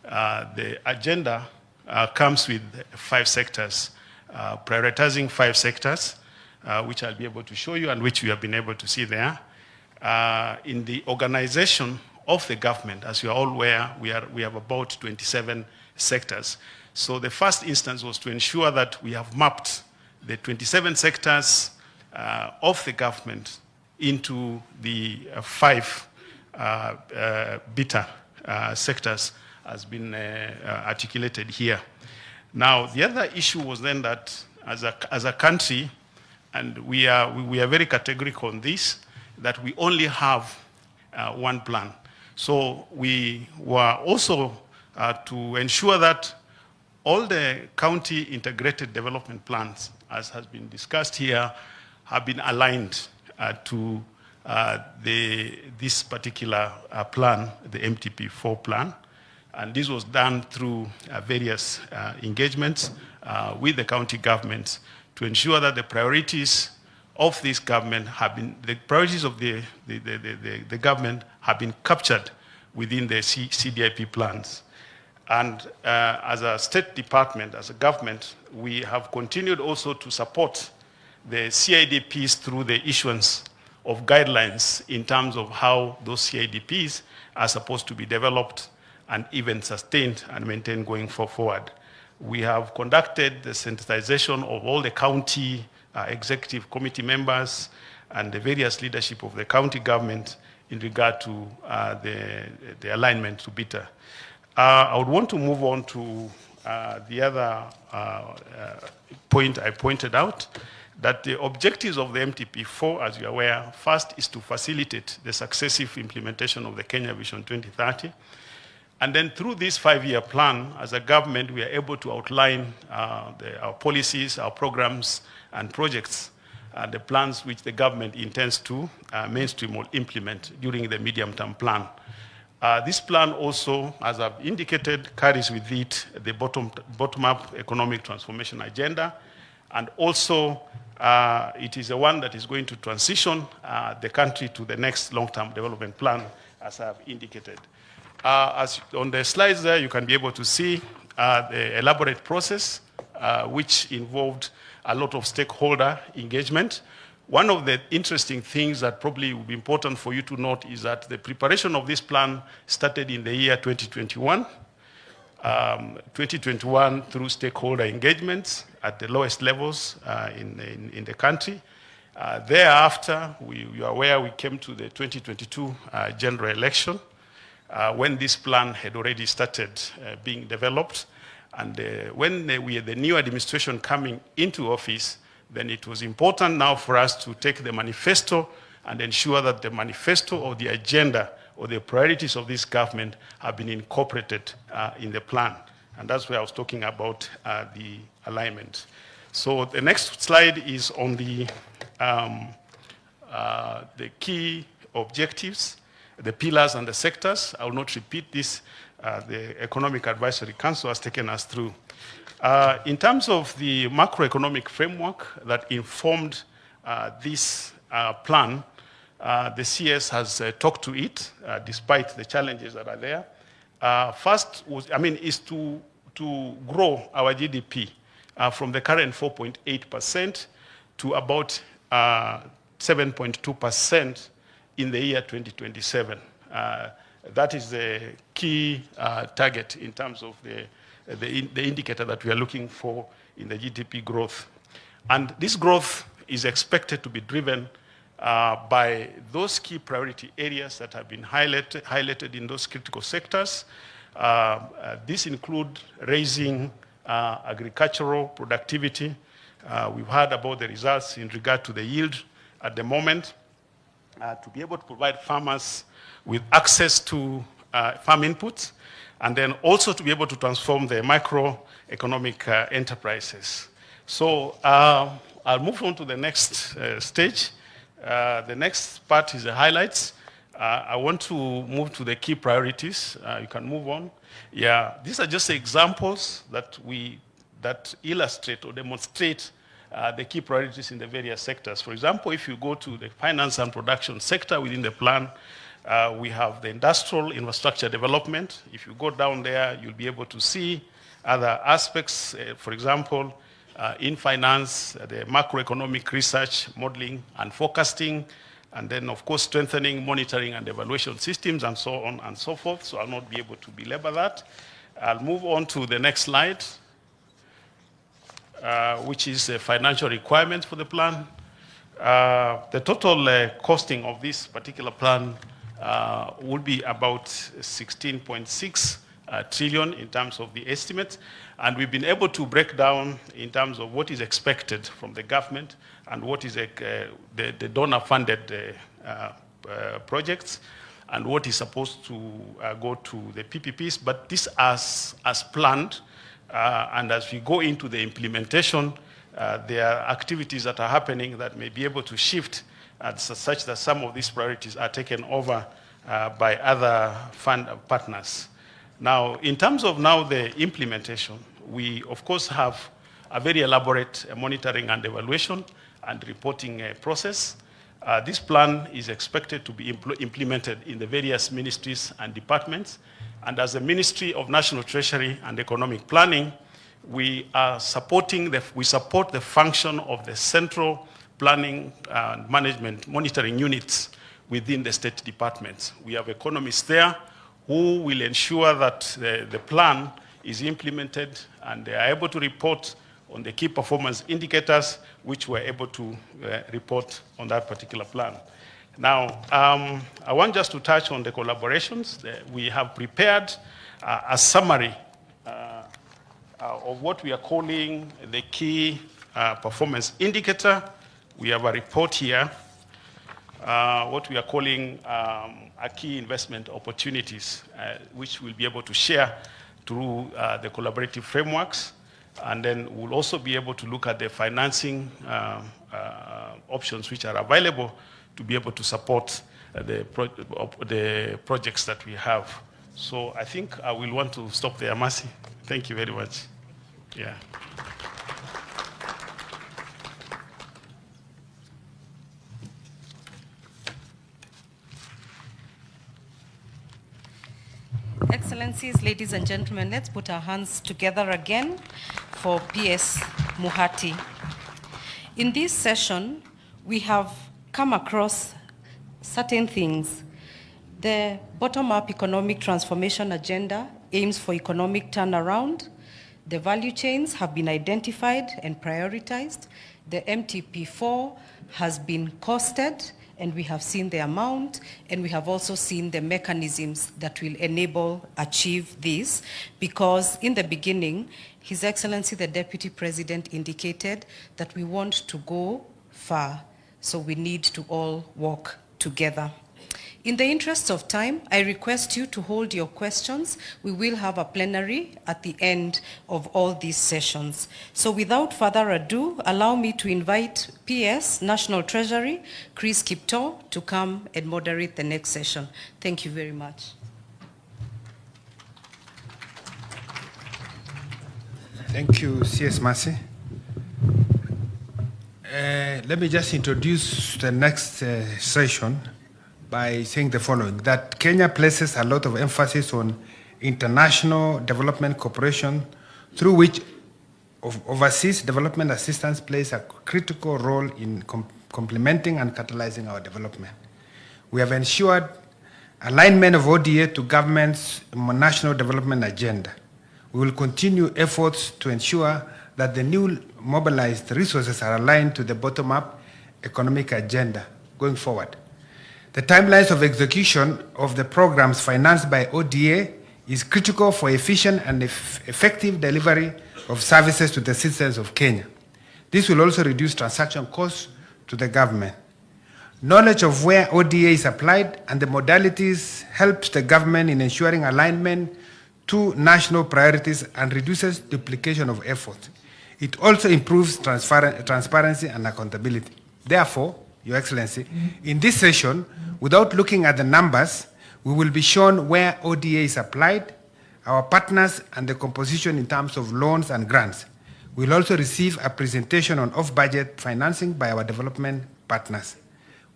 the agenda comes with 5 sectors, prioritizing 5 sectors. which I'll be able to show you and which you have been able to see there. In the organization of the government, as you are all aware, we have about 27 sectors. So the first instance was to ensure that we have mapped the 27 sectors of the government into the 5 beta sectors has been articulated here. Now, the other issue was then that as a country, and we are very categorical on this, that we only have one plan. So we were also to ensure that all the county integrated development plans, as has been discussed here, have been aligned to this particular plan, the MTP4 plan. And this was done through various engagements with the county governments to ensure that the priorities of this government have been, the priorities of the government have been captured within the CDIP plans. And as a state department, as a government, we have continued also to support the CIDPs through the issuance of guidelines in terms of how those CIDPs are supposed to be developed and even sustained and maintained going forward. We have conducted the sensitization of all the county executive committee members and the various leadership of the county government in regard to the alignment to beta. I would want to move on to the other point I pointed out, that the objectives of the MTP4, as you're aware, first is to facilitate the successive implementation of the Kenya Vision 2030. And then through this 5-year plan, as a government, we are able to outline our policies, our programs, and projects, the plans which the government intends to mainstream or implement during the medium-term plan. This plan also, as I've indicated, carries with it the bottom-up economic transformation agenda, and also it is the one that is going to transition the country to the next long-term development plan, as I've indicated. As on the slides there, you can be able to see the elaborate process, which involved a lot of stakeholder engagement. One of the interesting things that probably would be important for you to note is that the preparation of this plan started in the year 2021. 2021 through stakeholder engagements at the lowest levels in the country. Thereafter, you are aware we came to the 2022 general election when this plan had already started being developed. And when we had the new administration coming into office, then it was important now for us to take the manifesto and ensure that the manifesto or the agenda or the priorities of this government have been incorporated in the plan. And that's where I was talking about the alignment. So the next slide is on the key objectives, the pillars and the sectors. I will not repeat this. The Economic Advisory Council has taken us through. In terms of the macroeconomic framework that informed this plan, the CS has talked to it, despite the challenges that are there. First is to grow our GDP from the current 4.8% to about 7.2% in the year 2027. That is the key target in terms of the indicator that we are looking for in the GDP growth. And this growth is expected to be driven by those key priority areas that have been highlighted in those critical sectors. These include raising agricultural productivity. We've heard about the results in regard to the yield at the moment. To be able to provide farmers with access to farm inputs, and then also to be able to transform the microeconomic enterprises. So I'll move on to the next stage. The next part is the highlights. I want to move to the key priorities. You can move on. Yeah, these are just examples that illustrate or demonstrate the key priorities in the various sectors. For example, if you go to the finance and production sector within the plan, we have the industrial infrastructure development. If you go down there, you'll be able to see other aspects. For example, in finance, the macroeconomic research, modeling, and forecasting, and then, of course, strengthening monitoring and evaluation systems, and so on and so forth. So I'll not be able to belabor that. I'll move on to the next slide, which is financial requirements for the plan. The total costing of this particular plan will be about 16.6 trillion in terms of the estimate. And we've been able to break down in terms of what is expected from the government and what is the donor-funded projects and what is supposed to go to the PPPs. But this as planned, and as we go into the implementation, there are activities that are happening that may be able to shift such that some of these priorities are taken over by other fund partners. Now, in terms of now the implementation, we of course have a very elaborate monitoring and evaluation and reporting process. This plan is expected to be implemented in the various ministries and departments. And as the Ministry of National Treasury and Economic Planning, we support the function of the central planning and management monitoring units within the state departments. We have economists there who will ensure that the plan is implemented and they are able to report on the key performance indicators which we're able to report on that particular plan. Now, I want just to touch on the collaborations. We have prepared a summary of what we are calling the key performance indicator. We have a report here, what we are calling a key investment opportunities, which we'll be able to share through the collaborative frameworks. And then we'll also be able to look at the financing options which are available to be able to support the projects that we have. So I think I will want to stop there, Mercy. Thank you very much. Yeah. Excellencies, ladies and gentlemen, let's put our hands together again for PS Muhati. In this session, we have come across certain things. The bottom-up economic transformation agenda aims for economic turnaround. The value chains have been identified and prioritized. The MTP4 has been costed, and we have seen the amount, and we have also seen the mechanisms that will enable achieve this, because in the beginning, His Excellency the Deputy President indicated that we want to go far, so we need to all work together. In the interest of time, I request you to hold your questions. We will have a plenary at the end of all these sessions. So without further ado, allow me to invite PS, National Treasury, Chris Kipto, to come and moderate the next session. Thank you very much. Thank you, CS Mercy. Let me just introduce the next session by saying the following, that Kenya places a lot of emphasis on international development cooperation, through which overseas development assistance plays a critical role in complementing and catalyzing our development. We have ensured alignment of ODA to government's national development agenda. We will continue efforts to ensure that the new mobilized resources are aligned to the bottom-up economic agenda going forward. The timelines of execution of the programs financed by ODA is critical for efficient and effective delivery of services to the citizens of Kenya. This will also reduce transaction costs to the government. Knowledge of where ODA is applied and the modalities helps the government in ensuring alignment to national priorities and reduces duplication of effort. It also improves transparency and accountability. Therefore, Your Excellency, in this session, without looking at the numbers, we will be shown where ODA is applied, our partners, and the composition in terms of loans and grants. We'll also receive a presentation on off-budget financing by our development partners.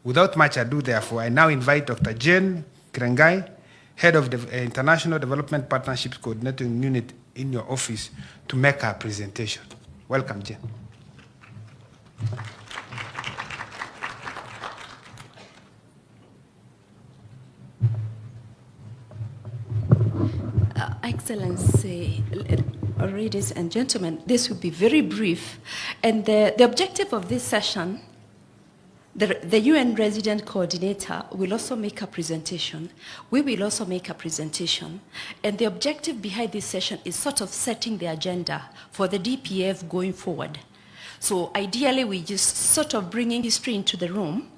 Without much ado, therefore, I now invite Dr. Jane Krengai, Head of the International Development Partnerships Coordinating Unit in your office, to make our presentation. Welcome, Jane. Excellency, ladies and gentlemen, this will be very brief. And the objective of this session, the UN resident coordinator will also make a presentation. We will also make a presentation. And the objective behind this session is sort of setting the agenda for the DPF going forward. So ideally, we just sort of bringing history into the room,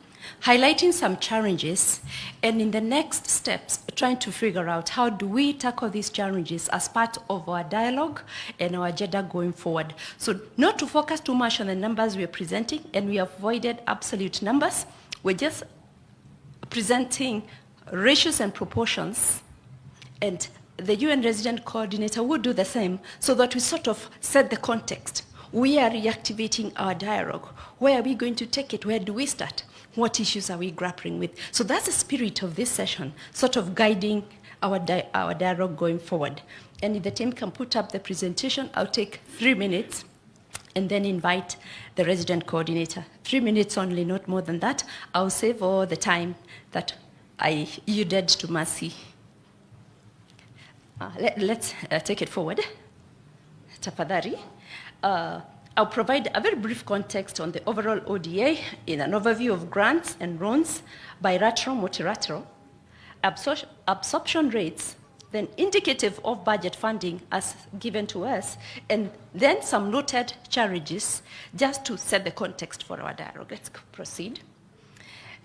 highlighting some challenges, and in the next steps, trying to figure out how do we tackle these challenges as part of our dialogue and our agenda going forward. So not to focus too much on the numbers we're presenting, and we avoided absolute numbers. We're just presenting ratios and proportions, and the UN resident coordinator will do the same so that we sort of set the context. We are reactivating our dialogue. Where are we going to take it? Where do we start? What issues are we grappling with? So that's the spirit of this session, sort of guiding our dialogue going forward. And if the team can put up the presentation, I'll take 3 minutes and then invite the resident coordinator. 3 minutes only, not more than that. I'll save all the time that I yielded to Mercy. Let's take it forward. Tafadhali. I'll provide a very brief context on the overall ODA in an overview of grants and loans, bilateral, multilateral, absorption rates, then indicative of budget funding as given to us, and then some noted challenges just to set the context for our dialogue. Let's proceed.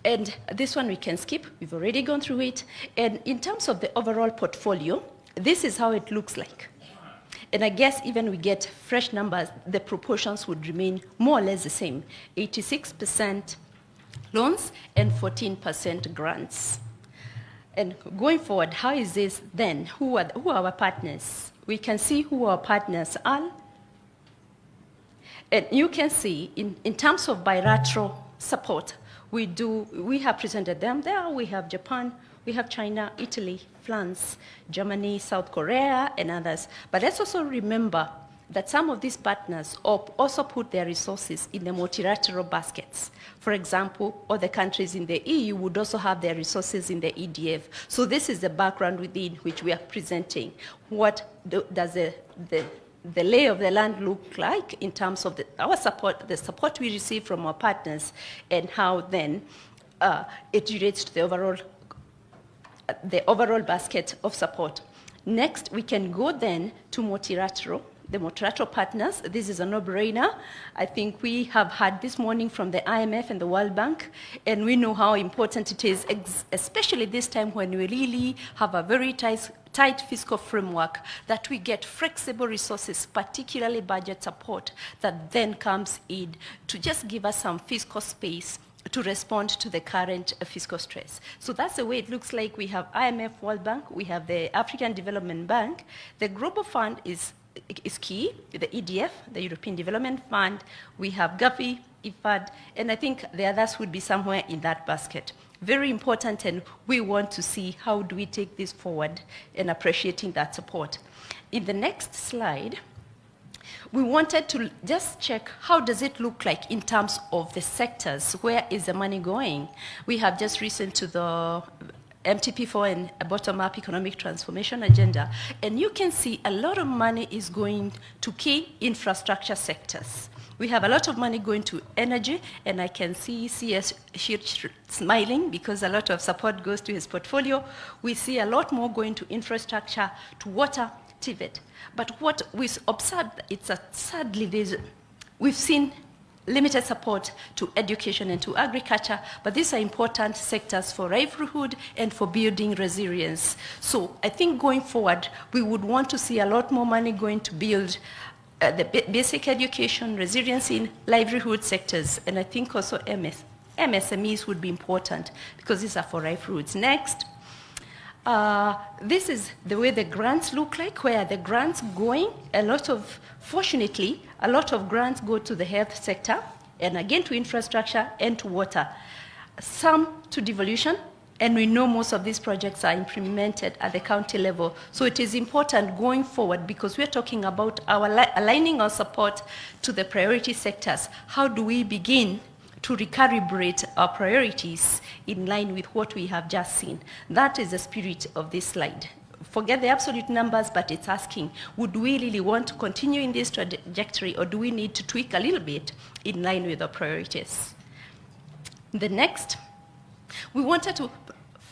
And this one we can skip. We've already gone through it. And in terms of the overall portfolio, this is how it looks like. And I guess even we get fresh numbers, the proportions would remain more or less the same. 86% loans and 14% grants. And going forward, how is this then? Who are our partners? We can see who our partners are. And you can see in terms of bilateral support, we have presented them there. We have Japan, we have China, Italy, France, Germany, South Korea, and others. But let's also remember that some of these partners also put their resources in the multilateral baskets. For example, other countries in the EU would also have their resources in the EDF. So this is the background within which we are presenting. What does the lay of the land look like in terms of our support, the support we receive from our partners, and how then it relates to the overall basket of support. Next, we can go then to multilateral. The multilateral partners, this is a no-brainer. I think we have heard this morning from the IMF and the World Bank, and we know how important it is, especially this time when we really have a very tight fiscal framework, that we get flexible resources, particularly budget support, that then comes in to just give us some fiscal space to respond to the current fiscal stress. So that's the way it looks like. We have IMF, World Bank, we have the African Development Bank. The Global Fund is key, the EDF, the European Development Fund. We have Gavi, IFAD, and I think the others would be somewhere in that basket. Very important, and we want to see how do we take this forward and appreciating that support. In the next slide, we wanted to just check how does it look like in terms of the sectors. Where is the money going? We have just listened to the MTP4 and a bottom-up economic transformation agenda, and you can see a lot of money is going to key infrastructure sectors. We have a lot of money going to energy, and I can see CS smiling because a lot of support goes to his portfolio. We see a lot more going to infrastructure, to water, TVET. But what we observed, sadly, we've seen limited support to education and to agriculture, but these are important sectors for livelihood and for building resilience. So I think going forward, we would want to see a lot more money going to build the basic education, resilience in livelihood sectors, and I think also MSMEs would be important because these are for livelihoods. Next. This is the way the grants look like. Where are the grants going? Fortunately, a lot of grants go to the health sector, and again to infrastructure and to water. Some to devolution, And we know most of these projects are implemented at the county level. So it is important going forward, because we're talking about aligning our support to the priority sectors. How do we begin to recalibrate our priorities in line with what we have just seen? That is the spirit of this slide. Forget the absolute numbers, but it's asking, would we really want to continue in this trajectory, or do we need to tweak a little bit in line with our priorities? The next, we wanted to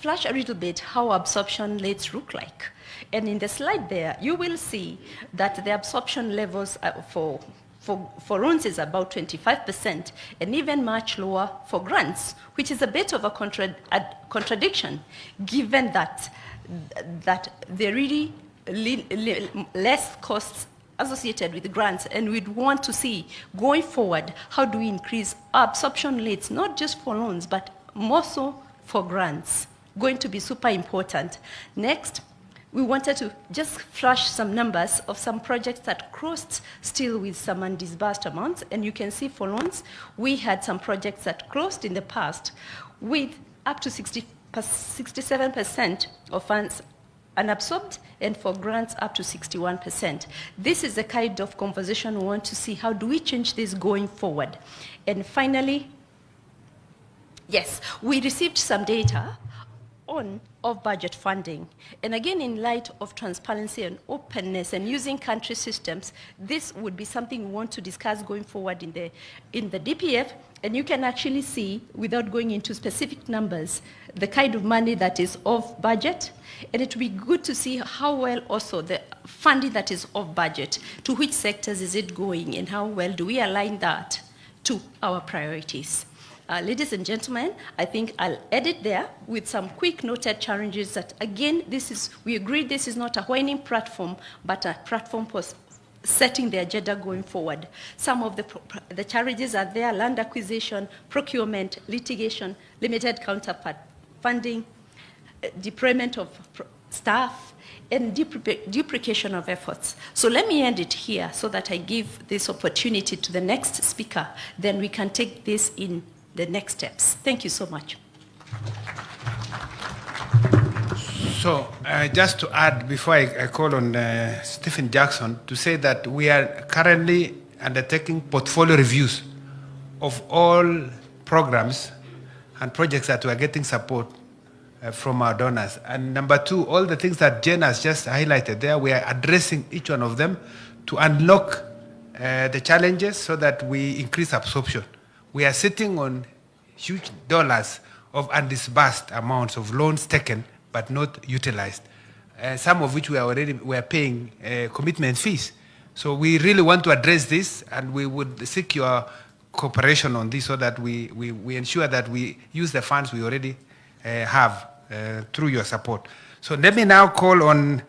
flash a little bit how absorption rates look like. And in the slide there, you will see that the absorption levels for loans is about 25%, and even much lower for grants, which is a bit of a contradiction, given that there really less costs associated with grants, and we'd want to see, going forward, how do we increase our absorption rates, not just for loans, but more so for grants. Going to be super important. Next, we wanted to just flash some numbers of some projects that closed still with some undisbursed amounts, and you can see for loans, we had some projects that closed in the past with up to 67% of funds unabsorbed, and for grants up to 61%. This is the kind of conversation we want to see. How do we change this going forward? And finally, yes, we received some data on off-budget funding. And again, in light of transparency and openness and using country systems, this would be something we want to discuss going forward in the DPF. And you can actually see, without going into specific numbers, the kind of money that is off budget. And it would be good to see how well also the funding that is off budget, to which sectors is it going, and how well do we align that to our priorities. Ladies and gentlemen, I think I'll edit there with some quick noted challenges that, again, we agree this is not a whining platform, but a platform for setting the agenda going forward. Some of the challenges are there: land acquisition, procurement, litigation, limited counterpart funding, deployment of staff, and duplication of efforts. So let me end it here so that I give this opportunity to the next speaker. Then we can take this in the next steps. Thank you so much. So just to add, before I call on Stephen Jackson, to say that we are currently undertaking portfolio reviews of all programs and projects that we are getting support from our donors. And number two, all the things that Jen has just highlighted there, we are addressing each one of them to unlock the challenges so that we increase absorption. We are sitting on huge dollars of undisbursed amounts of loans taken but not utilized, some of which we are paying commitment fees. So we really want to address this, and we would seek your cooperation on this so that we ensure that we use the funds we already have through your support. So let me now call on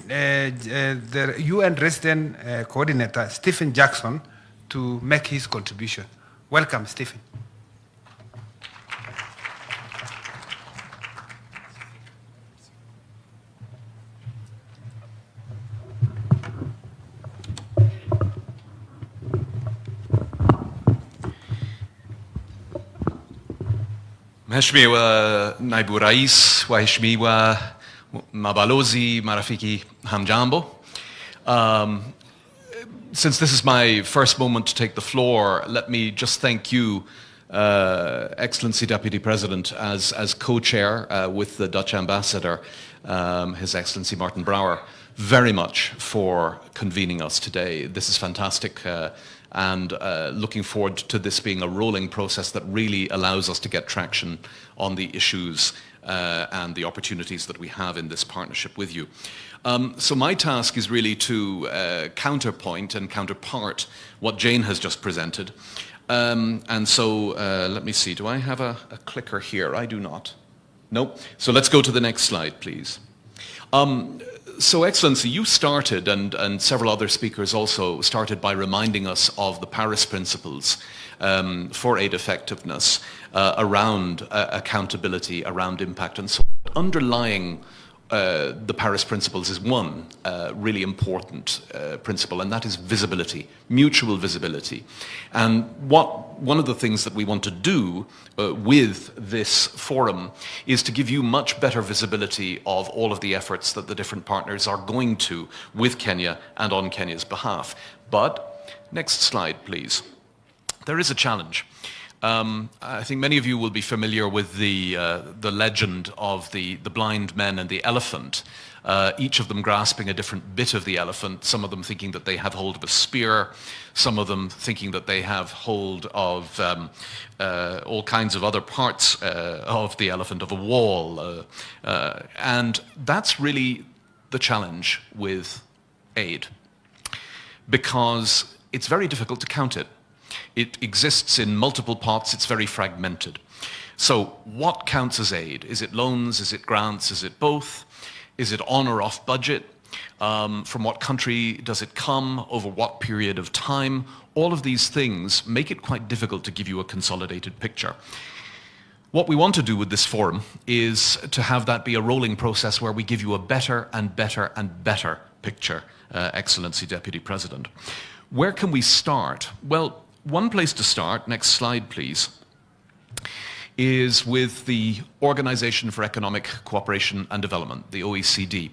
the UN resident coordinator, Stephen Jackson, to make his contribution. Welcome, Stephen. Mheshimiwa Naibu Rais, Waheshimiwa Mabalozi, Marafiki, Hamjambo. Since this is my first moment to take the floor, let me just thank you, Excellency Deputy President, as co-chair with the Dutch Ambassador, His Excellency Martin Brouwer, very much for convening us today. This is fantastic, and looking forward to this being a rolling process that really allows us to get traction on the issues and the opportunities that we have in this partnership with you. So my task is really to counterpoint and counterpart what Jane has just presented. And so let me see, do I have a clicker here? I do not. No. So let's go to the next slide, please. So Excellency, you started, and several other speakers also started by reminding us of the Paris Principles for aid effectiveness around accountability, around impact, and so on. Underlying the Paris Principles is one really important principle, and that is visibility, mutual visibility. And one of the things that we want to do with this forum is to give you much better visibility of all of the efforts that the different partners are going to with Kenya and on Kenya's behalf. But, next slide, please. There is a challenge. I think many of you will be familiar with the legend of the blind men and the elephant, each of them grasping a different bit of the elephant, some of them thinking that they have hold of a spear, some of them thinking that they have hold of all kinds of other parts of the elephant, of a wall. And that's really the challenge with aid, because it's very difficult to count it. It exists in multiple pots, it's very fragmented. So what counts as aid? Is it loans, is it grants, is it both? Is it on or off budget? From what country does it come? Over what period of time? All of these things make it quite difficult to give you a consolidated picture. What we want to do with this forum is to have that be a rolling process where we give you a better and better and better picture, Excellency Deputy President. Where can we start? Well, one place to start, next slide please, is with the Organization for Economic Cooperation and Development, the OECD,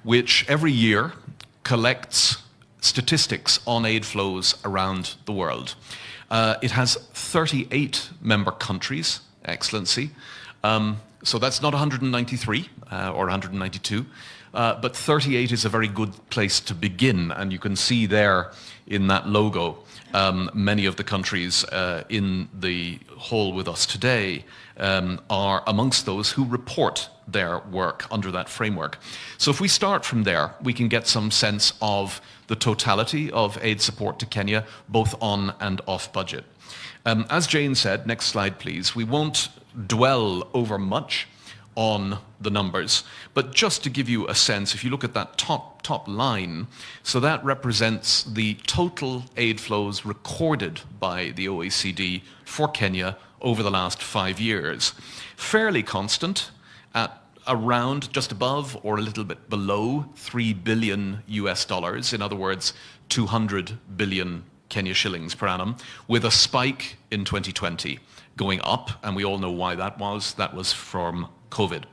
which every year collects statistics on aid flows around the world. It has 38 member countries, Excellency, so that's not 193 or 192, but 38 is a very good place to begin, and you can see there in that logo many of the countries in the hall with us today are amongst those who report their work under that framework. So if we start from there, we can get some sense of the totality of aid support to Kenya, both on and off budget. As Jane said, next slide please, we won't dwell over much on the numbers, but just to give you a sense, if you look at that top line, so that represents the total aid flows recorded by the OECD for Kenya over the last 5 years. Fairly constant at around just above or a little bit below $3 billion US, in other words, 200 billion Kenya shillings per annum, with a spike in 2020 going up, and we all know why that was from COVID.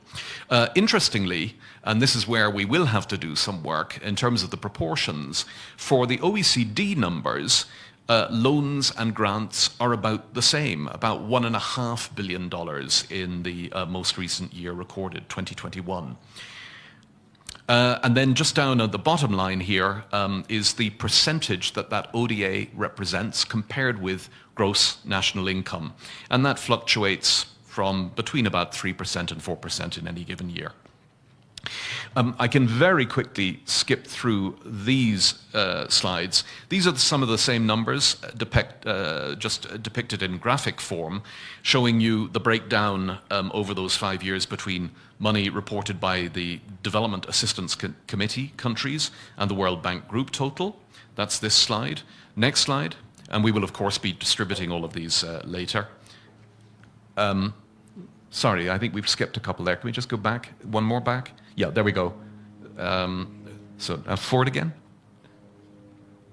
Interestingly, and this is where we will have to do some work in terms of the proportions, for the OECD numbers, loans and grants are about the same, about $1.5 billion in the most recent year recorded, 2021. And then just down at the bottom line here is the percentage that ODA represents compared with gross national income. And that fluctuates from between about 3% and 4% in any given year. I can very quickly skip through these slides. These are some of the same numbers just depicted in graphic form, showing you the breakdown over those 5 years between money reported by the Development Assistance Committee countries and the World Bank Group total. That's this slide. Next slide. And we will, of course, be distributing all of these later. Sorry, I think we've skipped a couple there. Can we just go back? One more back? Yeah, there we go. Forward again.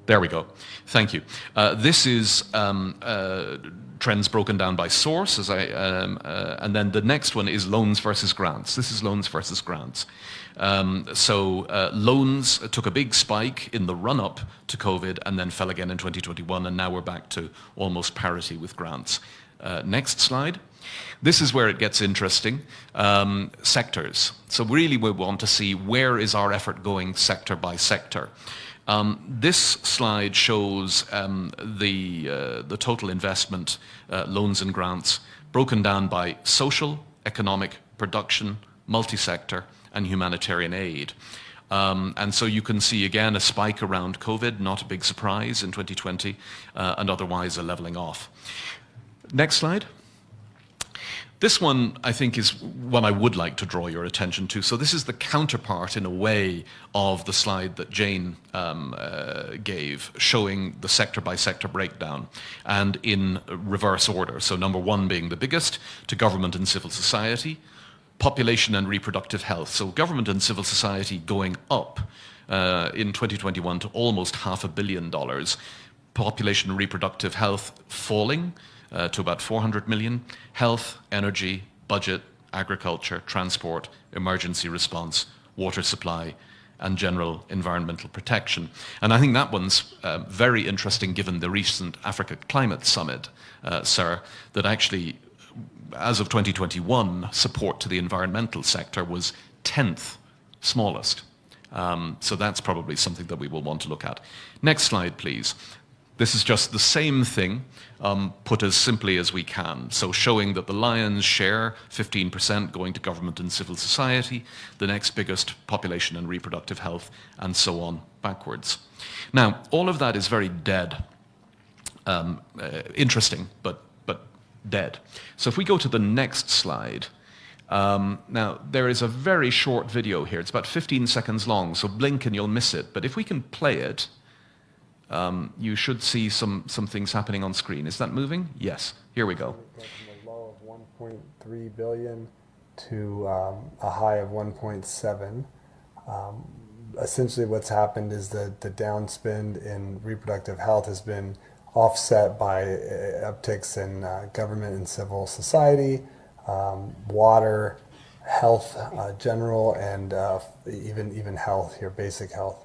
There we go. Thank you. This is trends broken down by source, and then the next one is loans versus grants. This is loans versus grants. Loans took a big spike in the run-up to COVID and then fell again in 2021, and now we're back to almost parity with grants. Next slide. This is where it gets interesting. Sectors. So really we want to see where is our effort going sector by sector. This slide shows the total investment, loans and grants, broken down by social, economic, production, multi-sector, and humanitarian aid. And so you can see again a spike around COVID, not a big surprise in 2020, and otherwise a leveling off. Next slide. This one, I think, is one I would like to draw your attention to. So this is the counterpart, in a way, of the slide that Jane gave, showing the sector-by-sector breakdown, and in reverse order. So number one being the biggest, to government and civil society. population and reproductive health. So government and civil society going up in 2021 to almost $500 million. Population and reproductive health falling to about 400 million. Health, energy, budget, agriculture, transport, emergency response, water supply, and general environmental protection. And I think that one's very interesting given the recent Africa Climate Summit, sir, that actually, as of 2021, support to the environmental sector was 10th smallest. So that's probably something that we will want to look at. Next slide, please. This is just the same thing, put as simply as we can. So showing that the lion's share, 15% going to government and civil society, the next biggest population and reproductive health, and so on backwards. Now, all of that is very dead. Interesting, but dead. So if we go to the next slide, now there is a very short video here. It's about 15 seconds long, so blink and you'll miss it. But if we can play it, you should see some things happening on screen. Is that moving? Yes. Here we go. From a low of 1.3 billion to a high of 1.7. Essentially what's happened is that the downspend in reproductive health has been offset by upticks in government and civil society, water, health general, and even health here, basic health.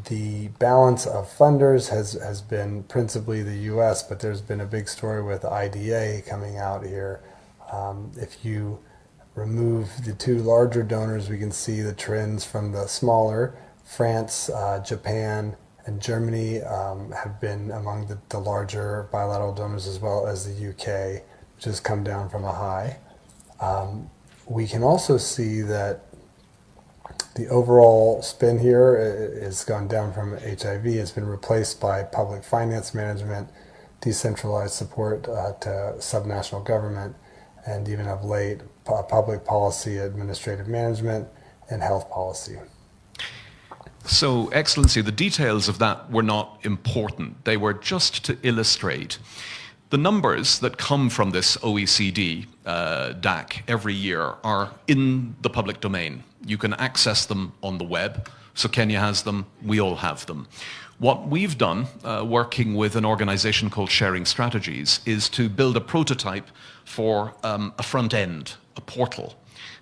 The balance of funders has been principally the U.S., but there's been a big story with IDA coming out here. If you remove the two larger donors, we can see the trends from the smaller. France, Japan, and Germany have been among the larger bilateral donors, as well as the UK, which has come down from a high. We can also see that the overall spend here has gone down from HIV. It's been replaced by public finance management, decentralized support to subnational government, and even of late, public policy, administrative management, and health policy. So, Excellency, the details of that were not important. They were just to illustrate the numbers that come from this OECD DAC every year are in the public domain. You can access them on the web. So Kenya has them, we all have them. What we've done, working with an organization called Sharing Strategies, is to build a prototype for a front end, a portal,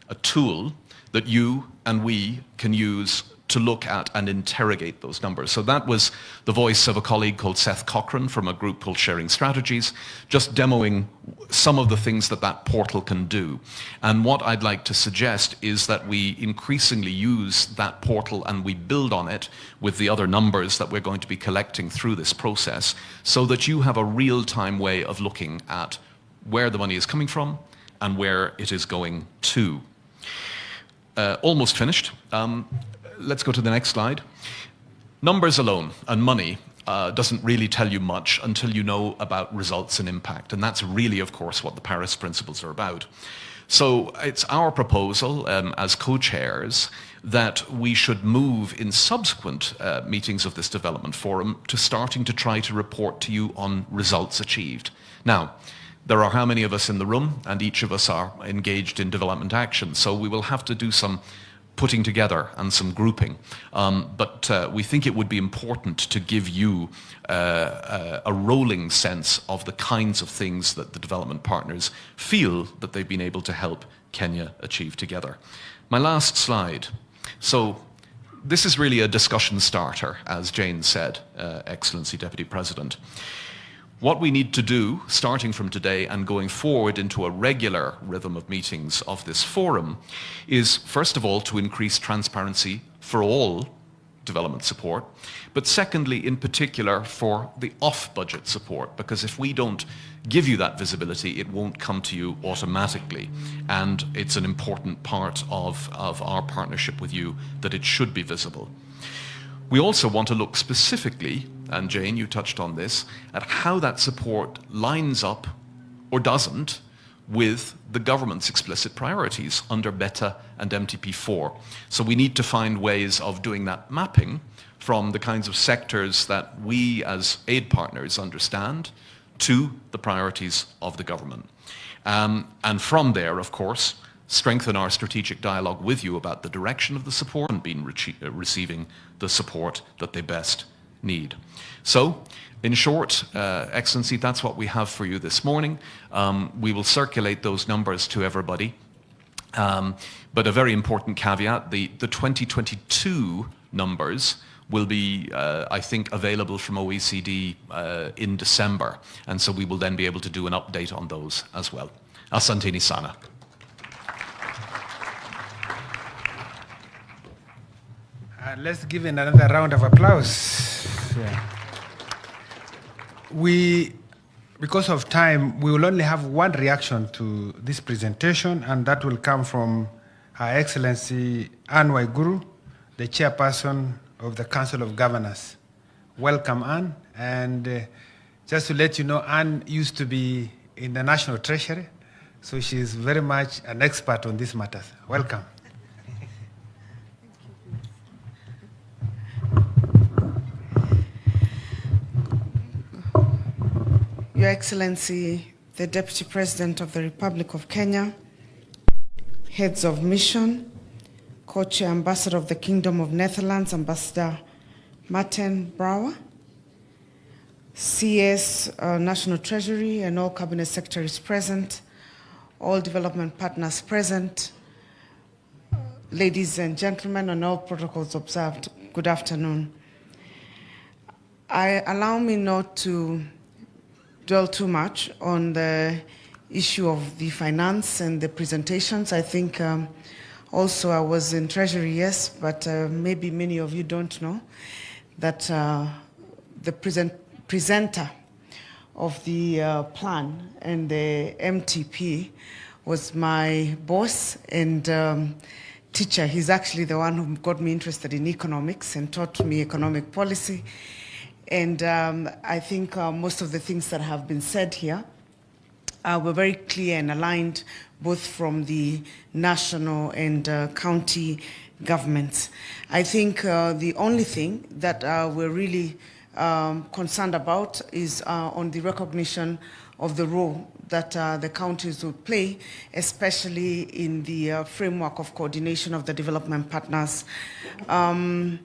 a tool that you and we can use to look at and interrogate those numbers. So that was the voice of a colleague called Seth Cochran from a group called Sharing Strategies, just demoing some of the things that that portal can do. And what I'd like to suggest is that we increasingly use that portal and we build on it with the other numbers that we're going to be collecting through this process, so that you have a real-time way of looking at where the money is coming from and where it is going to. Almost finished. Let's go to the next slide. Numbers alone and money doesn't really tell you much until you know about results and impact. And that's really, of course, what the Paris Principles are about. So it's our proposal as co-chairs that we should move in subsequent meetings of this development forum to starting to try to report to you on results achieved. Now, there are how many of us in the room, and each of us are engaged in development action. So we will have to do some putting together and some grouping. But we think it would be important to give you a rolling sense of the kinds of things that the development partners feel that they've been able to help Kenya achieve together. My last slide. So this is really a discussion starter, as Jane said, Excellency Deputy President. What we need to do, starting from today and going forward into a regular rhythm of meetings of this forum, is first of all to increase transparency for all development support, but secondly, in particular, for the off-budget support, because if we don't give you that visibility, it won't come to you automatically. And it's an important part of our partnership with you that it should be visible. We also want to look specifically, and Jane, you touched on this, at how that support lines up, or doesn't, with the government's explicit priorities under BETA and MTP4. So we need to find ways of doing that mapping from the kinds of sectors that we as aid partners understand to the priorities of the government. And from there, of course, strengthen our strategic dialogue with you about the direction of the support and been receiving the support that they best need. So, in short, Excellency, that's what we have for you this morning. We will circulate those numbers to everybody. But a very important caveat, the 2022 numbers will be, I think, available from OECD in December. And so we will then be able to do an update on those as well. Asanteni sana. Let's give another round of applause. Yeah. Because of time, we will only have one reaction to this presentation, and that will come from Her Excellency Anne Waiguru, the chairperson of the Council of Governors. Welcome, Anne. And just to let you know, Anne used to be in the National Treasury, so she is very much an expert on these matters. Welcome. Your Excellency, the Deputy President of the Republic of Kenya, heads of mission, Co-Chair Ambassador of the Kingdom of Netherlands, Ambassador Martin Brouwer, CS, National Treasury, and all Cabinet Secretaries present, all development partners present, ladies and gentlemen, and all protocols observed, good afternoon. Allow me not to dwell too much on the issue of the finance and the presentations. I think also I was in Treasury, yes, but maybe many of you don't know that the presenter of the plan and the MTP was my boss and teacher. He's actually the one who got me interested in economics and taught me economic policy. And I think most of the things that have been said here were very clear and aligned both from the national and county governments. I think the only thing that we're really concerned about is on the recognition of the role that the counties will play, especially in the framework of coordination of the development partners. You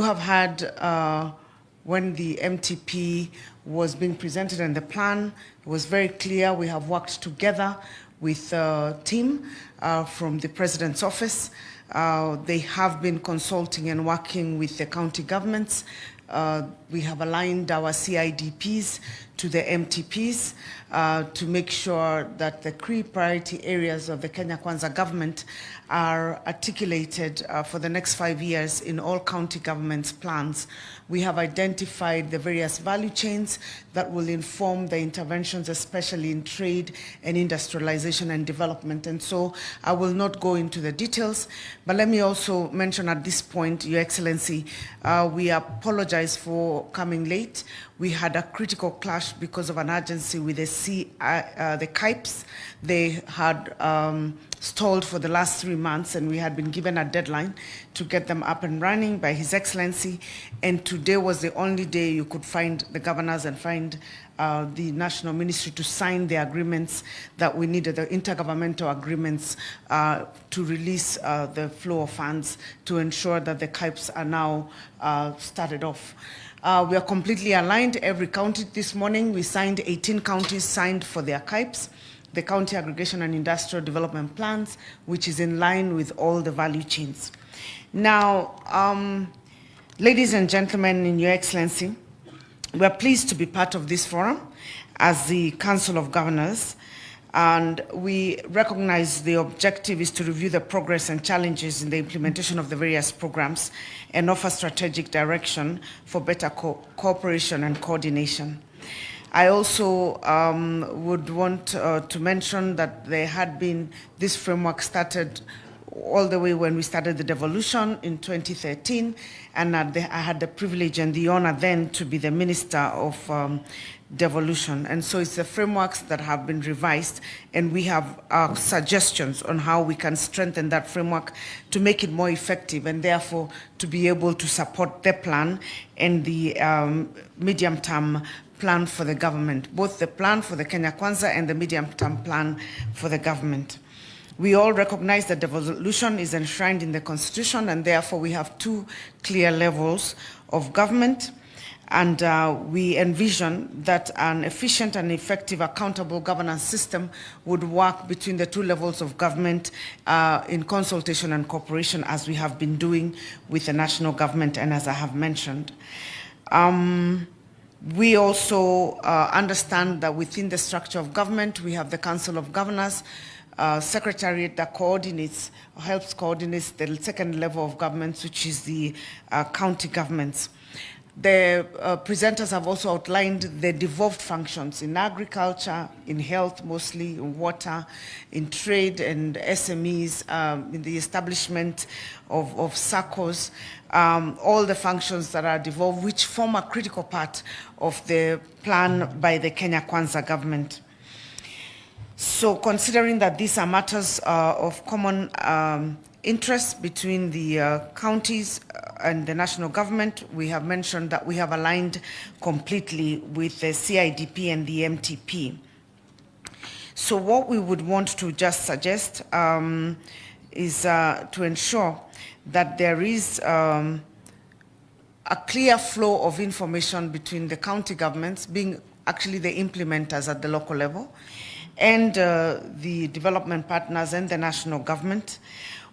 have had when the MTP was being presented and the plan, it was very clear we have worked together with a team from the President's office. They have been consulting and working with the county governments. We have aligned our CIDPs to the MTPs to make sure that the key priority areas of the Kenya Kwanza government are articulated for the next 5 years in all county governments' plans. We have identified the various value chains that will inform the interventions, especially in trade and industrialization and development. And so I will not go into the details, but let me also mention at this point, Your Excellency, we apologize for coming late. We had a critical clash because of an urgency with the KIPES. They had stalled for the last 3 months, and we had been given a deadline to get them up and running by His Excellency. And today was the only day you could find the governors and find the national ministry to sign the agreements that we needed, the intergovernmental agreements to release the flow of funds to ensure that the KIPES are now started off. We are completely aligned. Every county this morning, we signed 18 counties signed for their KIPES, the County Aggregation and Industrial Development Plans, which is in line with all the value chains. Now, ladies and gentlemen, in Your Excellency, we are pleased to be part of this forum as the Council of Governors, and we recognize the objective is to review the progress and challenges in the implementation of the various programs and offer strategic direction for better cooperation and coordination. I also would want to mention that there had been, this framework started all the way when we started the devolution in 2013, and I had the privilege and the honor then to be the Minister of Devolution. And so it's the frameworks that have been revised, and we have suggestions on how we can strengthen that framework to make it more effective and therefore to be able to support the plan and the medium-term plan for the government, both the plan for the Kenya Kwanza and the medium-term plan for the government. We all recognize that devolution is enshrined in the Constitution, and therefore we have two clear levels of government. And we envision that an efficient and effective accountable governance system would work between the two levels of government in consultation and cooperation, as we have been doing with the national government and as I have mentioned. We also understand that within the structure of government, we have the Council of Governors, secretariat that coordinates, or helps coordinate the second level of governments, which is the county governments. The presenters have also outlined the devolved functions in agriculture, in health mostly, in water, in trade and SMEs, in the establishment of SACCOs, all the functions that are devolved, which form a critical part of the plan by the Kenya Kwanza government. So considering that these are matters of common interest between the counties and the national government, we have mentioned that we have aligned completely with the CIDP and the MTP. So what we would want to just suggest is to ensure that there is a clear flow of information between the county governments, being actually the implementers at the local level, and the development partners and the national government.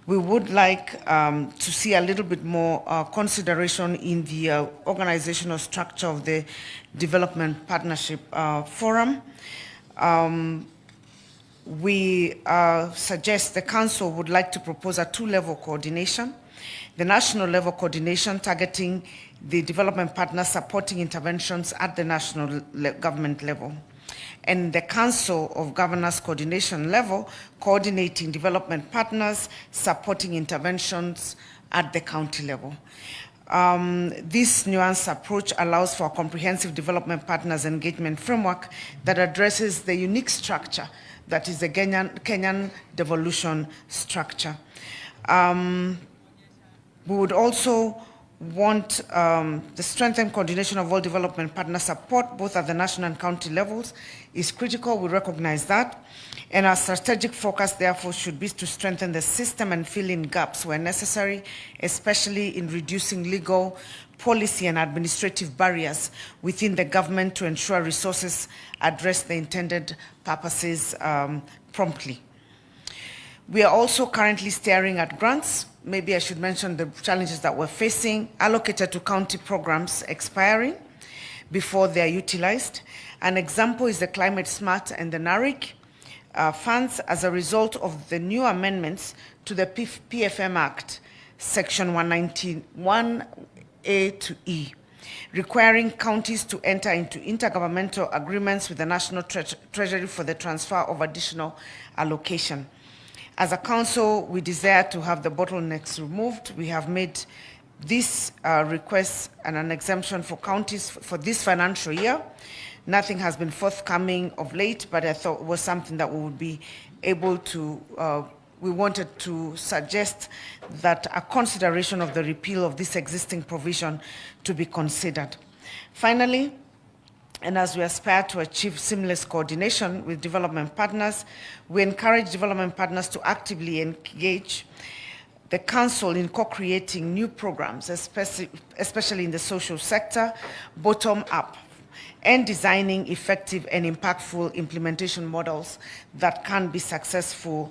We would like to see a little bit more consideration in the organizational structure of the Development Partnership Forum. We suggest the Council would like to propose a two-level coordination. The national level coordination targeting the development partners supporting interventions at the national government level, and the Council of Governors coordination level, coordinating development partners, supporting interventions at the county level. This nuanced approach allows for a comprehensive development partners engagement framework that addresses the unique structure that is the Kenyan devolution structure. We would also want the strengthened coordination of all development partner support, both at the national and county levels, is critical. We recognize that. And our strategic focus, therefore, should be to strengthen the system and fill in gaps where necessary, especially in reducing legal, policy, and administrative barriers within the government to ensure resources address the intended purposes promptly. We are also currently staring at grants. Maybe I should mention the challenges that we're facing, allocated to county programs expiring before they are utilized. An example is the Climate Smart and the NARIC funds as a result of the new amendments to the PFM Act, Section 191A to E, requiring counties to enter into intergovernmental agreements with the National Treasury for the transfer of additional allocation. As a council, we desire to have the bottlenecks removed. We have made this request and an exemption for counties for this financial year. Nothing has been forthcoming of late, but I thought it was something that we would be able to, we wanted to suggest that a consideration of the repeal of this existing provision to be considered. Finally, and as we aspire to achieve seamless coordination with development partners, we encourage development partners to actively engage the Council in co-creating new programs, especially in the social sector, bottom up, and designing effective and impactful implementation models that can be successful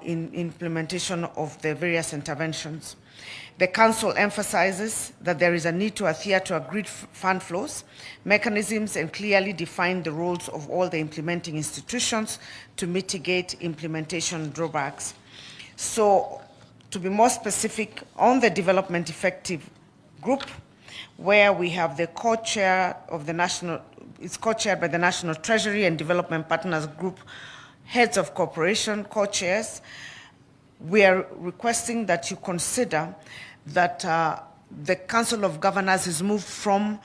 in implementation of the various interventions. The Council emphasizes that there is a need to adhere to agreed fund flows, mechanisms, and clearly define the roles of all the implementing institutions to mitigate implementation drawbacks. So, to be more specific, on the development effective group, where we have the co-chair of the national, it's co-chaired by the National Treasury and Development Partners Group, heads of cooperation, co-chairs, we are requesting that you consider that the Council of Governors is moved from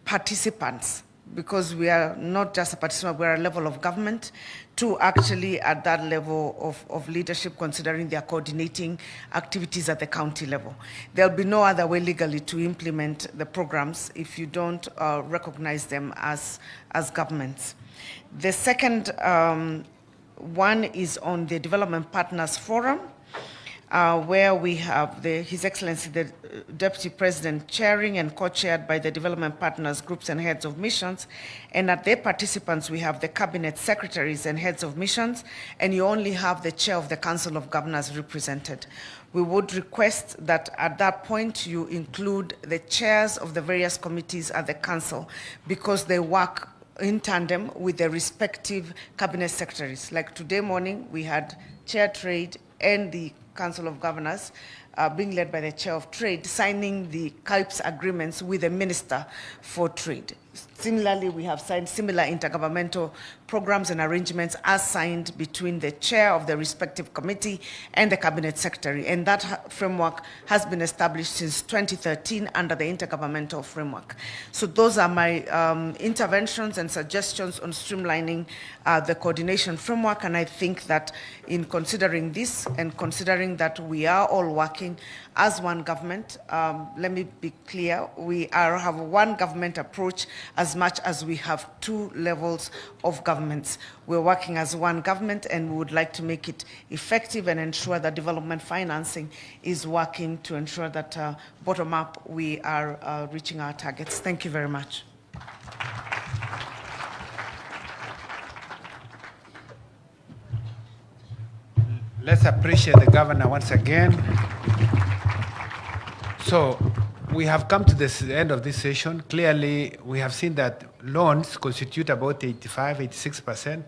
participants, because we are not just a participant, we are a level of government, to actually at that level of leadership, considering their coordinating activities at the county level. There'll be no other way legally to implement the programs if you don't recognize them as governments. The second One is on the Development Partners Forum, where we have His Excellency the Deputy President chairing and co-chaired by the Development Partners Groups and Heads of Missions. And at their participants, we have the Cabinet Secretaries and Heads of Missions, and you only have the Chair of the Council of Governors represented. We would request that at that point you include the chairs of the various committees at the Council, because they work in tandem with the respective Cabinet Secretaries. Like today morning, we had Chair Trade and the Council of Governors being led by the Chair of Trade, signing the CAIPS agreements with the Minister for Trade. Similarly, we have signed similar intergovernmental programs and arrangements as signed between the chair of the respective committee and the Cabinet Secretary. And that framework has been established since 2013 under the intergovernmental framework. So those are my interventions and suggestions on streamlining the coordination framework. And I think that in considering this and considering that we are all working as one government, let me be clear, we have one government approach as much as we have two levels of governments. We're working as one government, and we would like to make it effective and ensure that development financing is working to ensure that bottom up we are reaching our targets. Thank you very much. Let's appreciate the governor once again. So we have come to the end of this session. Clearly, we have seen that loans constitute about 85, 86%,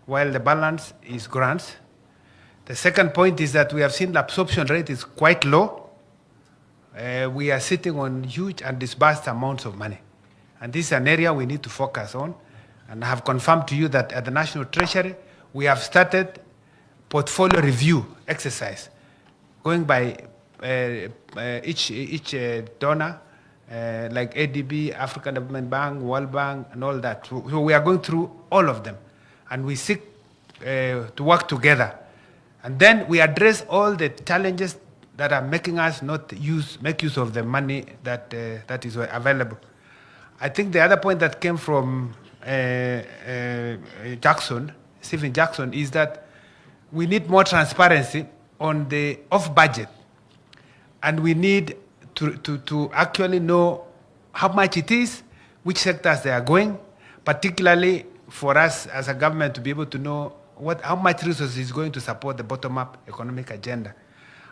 while the balance is grants. The second point is that we have seen the absorption rate is quite low. We are sitting on huge and disbursed amounts of money. And this is an area we need to focus on. And I have confirmed to you that at the National Treasury, we have started portfolio review exercise, going by each donor, like ADB, African Development Bank, World Bank, and all that. So we are going through all of them, and we seek to work together. And then we address all the challenges that are making us not make use of the money that is available. I think the other point that came from Stephen Jackson, is that we need more transparency on the off-budget. And we need to actually know how much it is, which sectors they are going, particularly for us as a government to be able to know how much resources is going to support the bottom-up economic agenda.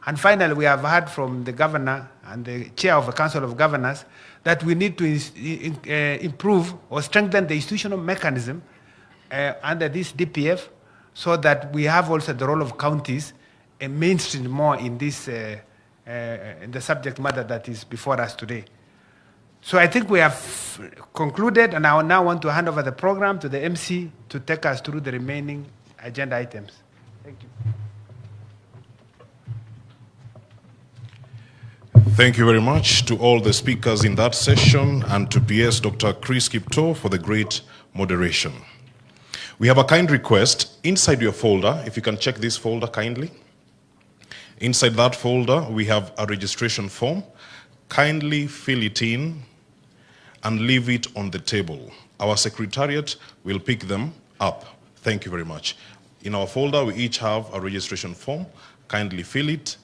And finally, we have heard from the governor and the chair of the Council of Governors that we need to improve or strengthen the institutional mechanism under this DPF, so that we have also the role of counties and mainstream more in this in the subject matter that is before us today. So I think we have concluded, and I now want to hand over the program to the MC to take us through the remaining agenda items. Thank you. Thank you very much to all the speakers in that session, and to PS Dr. Chris Kipto for the great moderation. We have a kind request inside your folder, if you can check this folder kindly. Inside that folder, we have a registration form. Kindly fill it in and leave it on the table. Our secretariat will pick them up. Thank you very much. In our folder, we each have a registration form. Kindly fill it,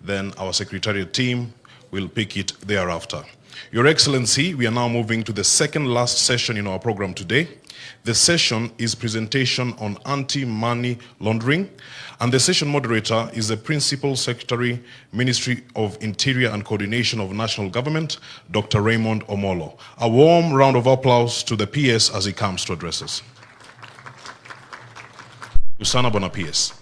then our secretariat team will pick it thereafter. Your Excellency, we are now moving to the second last session in our program today. The session is presentation on anti-money laundering, and the session moderator is the Principal Secretary, Ministry of Interior and Coordination of National Government, Dr. Raymond Omolo. A warm round of applause to the PS as he comes to address us. Usana Bona PS.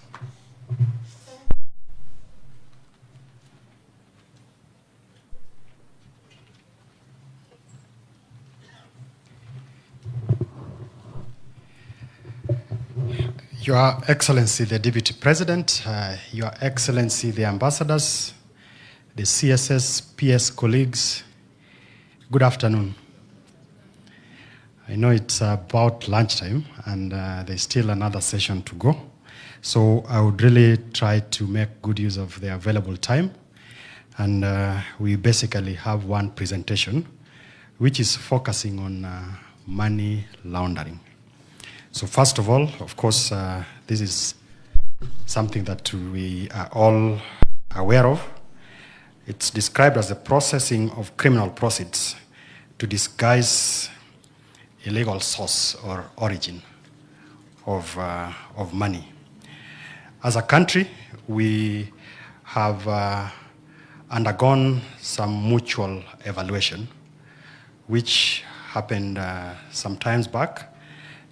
Your Excellency, the Deputy President, Your Excellency, the ambassadors, the CSS, PS colleagues, good afternoon. I know it's about lunchtime, and there's still another session to go. So I would really try to make good use of the available time. And we basically have one presentation, which is focusing on money laundering. So first of all, of course, this is something that we are all aware of. It's described as the processing of criminal proceeds to disguise illegal source or origin of money. As a country, we have undergone some mutual evaluation, which happened some times back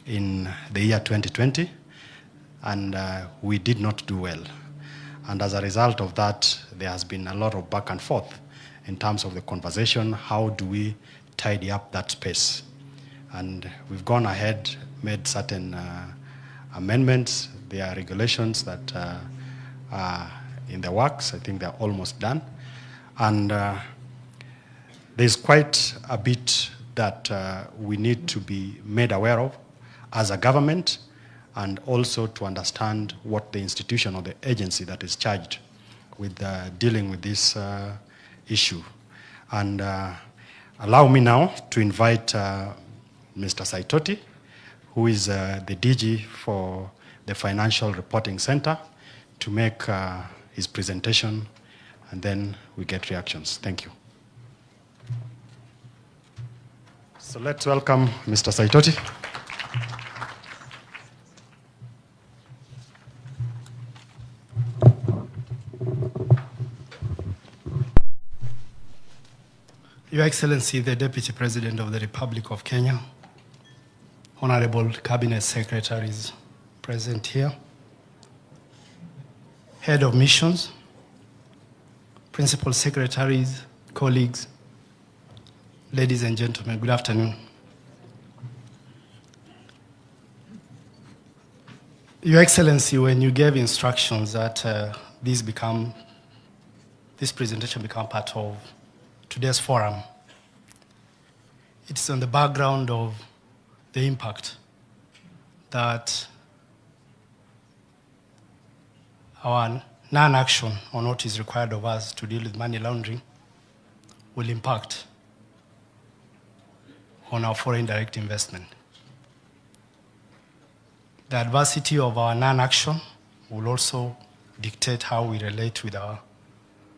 in the year 2020, and we did not do well. And as a result of that, there has been a lot of back and forth in terms of the conversation. How do we tidy up that space? And we've gone ahead, made certain amendments. There are regulations that are in the works. I think they're almost done. And there's quite a bit that we need to be made aware of as a government, and also to understand what the institution or the agency that is charged with dealing with this issue. And allow me now to invite Mr. Saitoti, who is the DG for the Financial Reporting Center, to make his presentation, and then we get reactions. Thank you. So let's welcome Mr. Saitoti. Your Excellency, the Deputy President of the Republic of Kenya, Honorable Cabinet Secretaries present here, Head of Missions, Principal Secretaries, colleagues, ladies and gentlemen, good afternoon. Your Excellency, when you gave instructions that this presentation become part of today's forum, it's on the background of the impact that our non-action on what is required of us to deal with money laundering will impact on our foreign direct investment. The adversity of our non-action will also dictate how we relate with our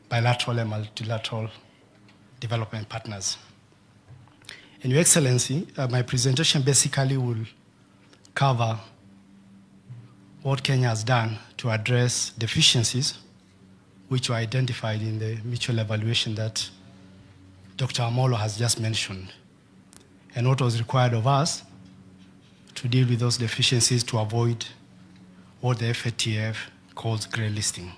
bilateral and multilateral development partners. And Your Excellency, my presentation basically will cover what Kenya has done to address deficiencies which were identified in the mutual evaluation that Dr. Amolo has just mentioned, and what was required of us to deal with those deficiencies to avoid what the FATF calls grey listing.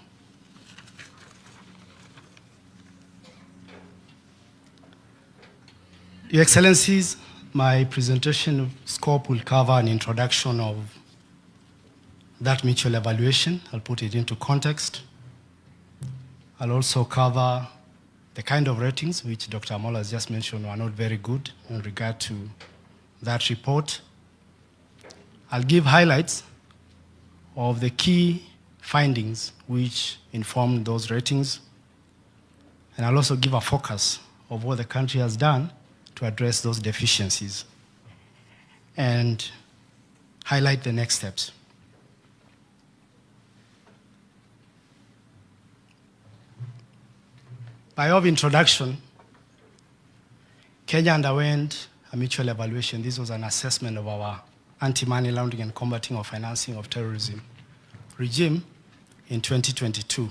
Your Excellencies, my presentation scope will cover an introduction of that mutual evaluation. I'll put it into context. I'll also cover the kind of ratings which Dr. Amolo has just mentioned were not very good in regard to that report. I'll give highlights of the key findings which informed those ratings. And I'll also give a focus of what the country has done to address those deficiencies and highlight the next steps. By way of introduction, Kenya underwent a mutual evaluation. This was an assessment of our anti-money laundering and combating or financing of terrorism regime in 2022.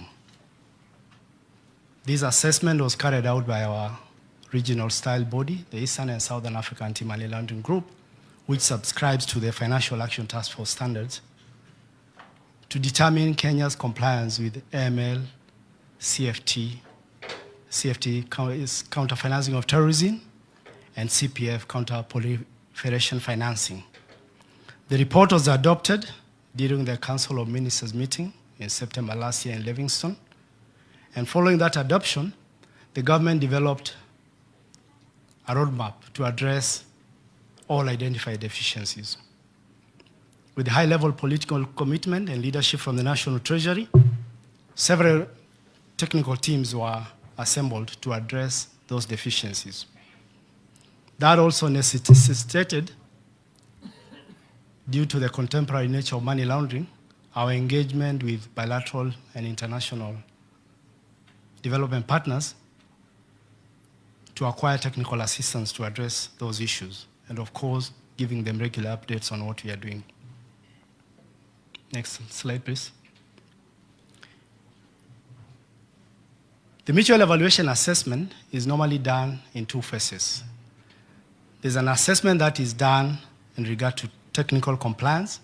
This assessment was carried out by our regional style body, the Eastern and Southern Africa Anti-Money Laundering Group, which subscribes to the Financial Action Task Force standards, to determine Kenya's compliance with AML, CFT is counter-financing of terrorism, and CPF, counter-proliferation financing. The report was adopted during the Council of Ministers meeting in September last year in Livingston, and following that adoption, the government developed a roadmap to address all identified deficiencies. With high-level political commitment and leadership from the National Treasury, several technical teams were assembled to address those deficiencies. That also necessitated, due to the contemporary nature of money laundering, our engagement with bilateral and international development partners to acquire technical assistance to address those issues, and of course, giving them regular updates on what we are doing. Next slide, please. The mutual evaluation assessment is normally done in two phases. There's an assessment that is done in regard to technical compliance,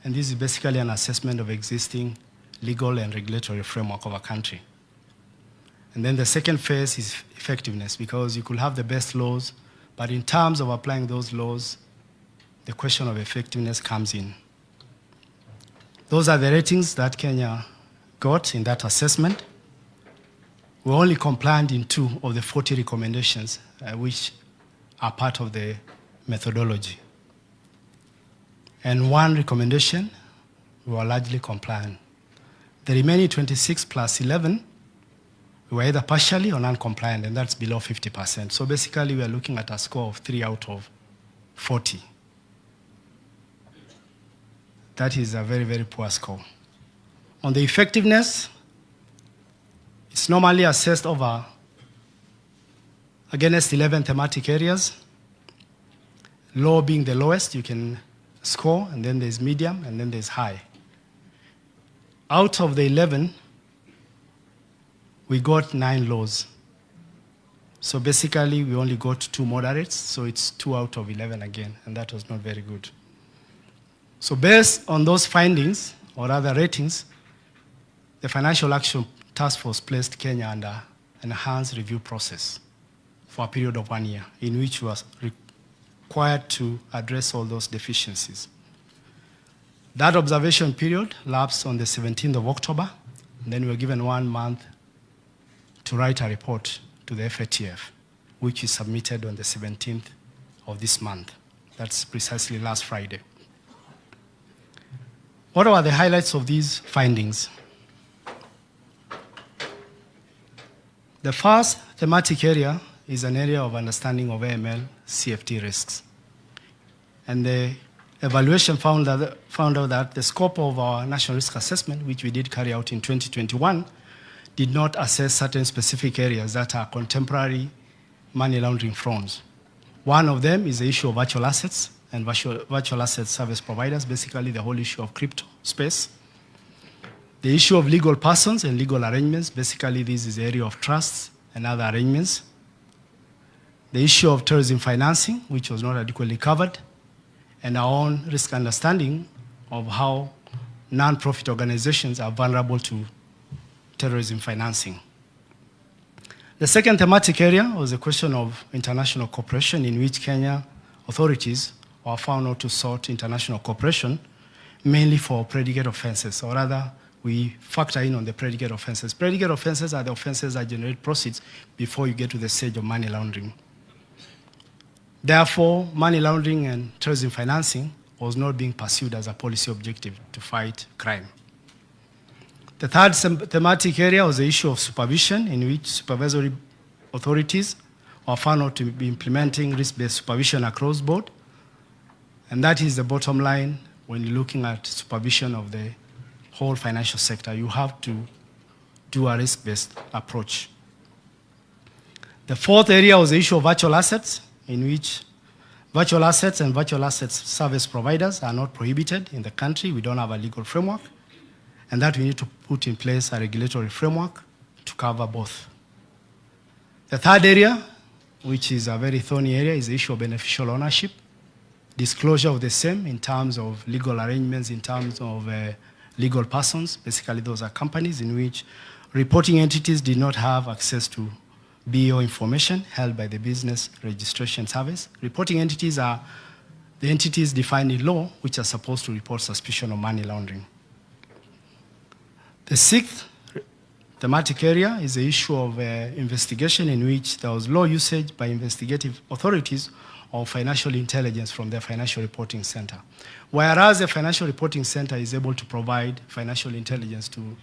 and this is basically an assessment of existing legal and regulatory framework of a country. And then the second phase is effectiveness, because you could have the best laws, but in terms of applying those laws, the question of effectiveness comes in. Those are the ratings that Kenya got in that assessment. We only compliant in 2 of the 40 recommendations, which are part of the methodology. And 1 recommendation, we were largely compliant. The remaining 26 plus 11, we were either partially or non-compliant, and that's below 50%. So basically, we are looking at a score of 3 out of 40. That is a very, very poor score. On the effectiveness, it's normally assessed over against 11 thematic areas. Low being the lowest, you can score, and then there's medium, and then there's high. Out of the 11, we got 9 lows. So basically, we only got 2 moderates, so it's 2 out of 11 again, and that was not very good. So based on those findings, or other ratings, the Financial Action Task Force placed Kenya under an enhanced review process for a period of 1 year, in which was required to address all those deficiencies. That observation period lapsed on the 17th of October, and then we were given 1 month to write a report to the FATF, which is submitted on the 17th of this month. That's precisely last Friday. What are the highlights of these findings? The first thematic area is an area of understanding of AML CFT risks. And the evaluation found out that the scope of our national risk assessment, which we did carry out in 2021, did not assess certain specific areas that are contemporary money laundering fronts. One of them is the issue of virtual assets and virtual asset service providers, basically the whole issue of crypto space. The issue of legal persons and legal arrangements, basically this is the area of trusts and other arrangements. The issue of terrorism financing, which was not adequately covered, and our own risk understanding of how non-profit organizations are vulnerable to terrorism financing. The second thematic area was the question of international cooperation, in which Kenya authorities were found not to sought international cooperation, mainly for predicate offenses, or rather, we factor in on the predicate offenses. Predicate offenses are the offenses that generate proceeds before you get to the stage of money laundering. Therefore, money laundering and terrorism financing was not being pursued as a policy objective to fight crime. The third thematic area was the issue of supervision, in which supervisory authorities were found not to be implementing risk-based supervision across board. And that is the bottom line when you're looking at supervision of the whole financial sector. You have to do a risk-based approach. The fourth area was the issue of virtual assets, in which virtual assets and virtual assets service providers are not prohibited in the country. We don't have a legal framework, and that we need to put in place a regulatory framework to cover both. The third area, which is a very thorny area, is the issue of beneficial ownership, disclosure of the same in terms of legal arrangements, in terms of legal persons. Basically, those are companies in which reporting entities did not have access to BO information held by the Business Registration Service. Reporting entities are the entities defined in law which are supposed to report suspicion of money laundering. The sixth thematic area is the issue of investigation, in which there was low usage by investigative authorities of financial intelligence from their Financial Reporting Center. Whereas the Financial Reporting Center is able to provide financial intelligence to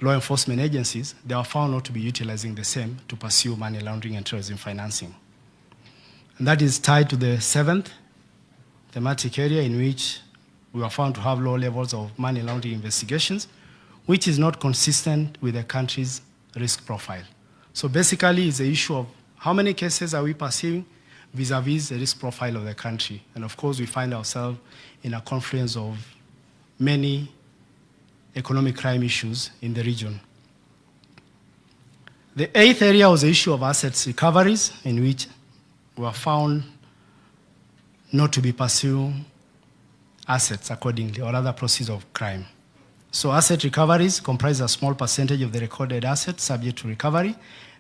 law enforcement agencies, they are found not to be utilizing the same to pursue money laundering and terrorism financing. And that is tied to the seventh thematic area, in which we were found to have low levels of money laundering investigations, which is not consistent with the country's risk profile. So basically, it's the issue of how many cases are we pursuing vis-a-vis the risk profile of the country. And of course, we find ourselves in a confluence of many economic crime issues in the region. The eighth area was the issue of assets recoveries, in which we were found not to be pursuing assets accordingly, or other proceeds of crime. So asset recoveries comprise a small percentage of the recorded assets subject to recovery,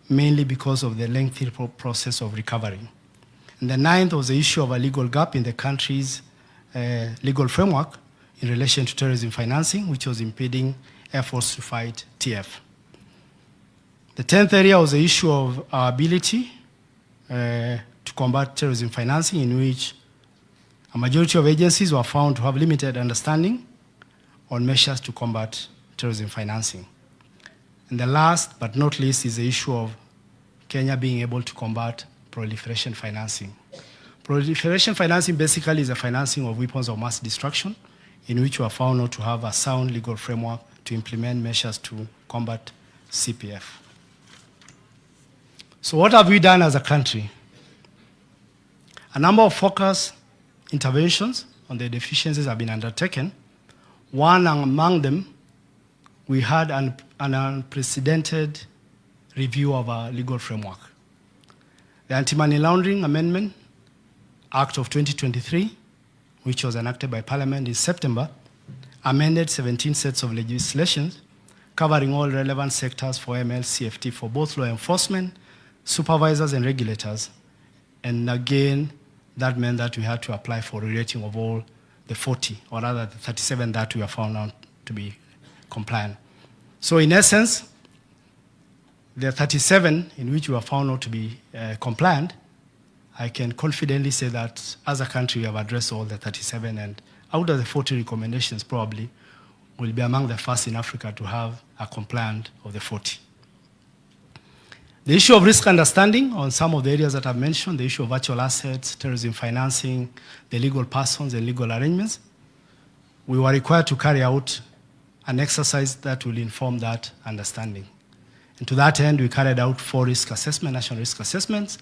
mainly because of the lengthy process of recovery. And the ninth was the issue of a legal gap in the country's legal framework in relation to terrorism financing, which was impeding efforts to fight TF. The 10th area was the issue of our ability to combat terrorism financing, in which a majority of agencies were found to have limited understanding on measures to combat terrorism financing. And the last but not least is the issue of Kenya being able to combat proliferation financing. Proliferation financing basically is the financing of weapons of mass destruction, in which we are found not to have a sound legal framework to implement measures to combat CPF. So what have we done as a country? A number of focused interventions on the deficiencies have been undertaken. One among them, we had an unprecedented review of our legal framework. The Anti-Money Laundering Amendment Act of 2023, which was enacted by Parliament in September, amended 17 sets of legislation covering all relevant sectors for MLCFT for both law enforcement, supervisors and regulators. And again, that meant that we had to apply for a rating of all the 40, or rather the 37 that we are found out to be compliant. So in essence, the 37 in which we are found out to be compliant, I can confidently say that as a country we have addressed all the 37, and out of the 40 recommendations probably will be among the first in Africa to have a compliant of the 40. The issue of risk understanding on some of the areas that I've mentioned, the issue of virtual assets, terrorism financing, the legal persons and legal arrangements, we were required to carry out an exercise that will inform that understanding. And to that end, we carried out 4 risk assessments, national risk assessments,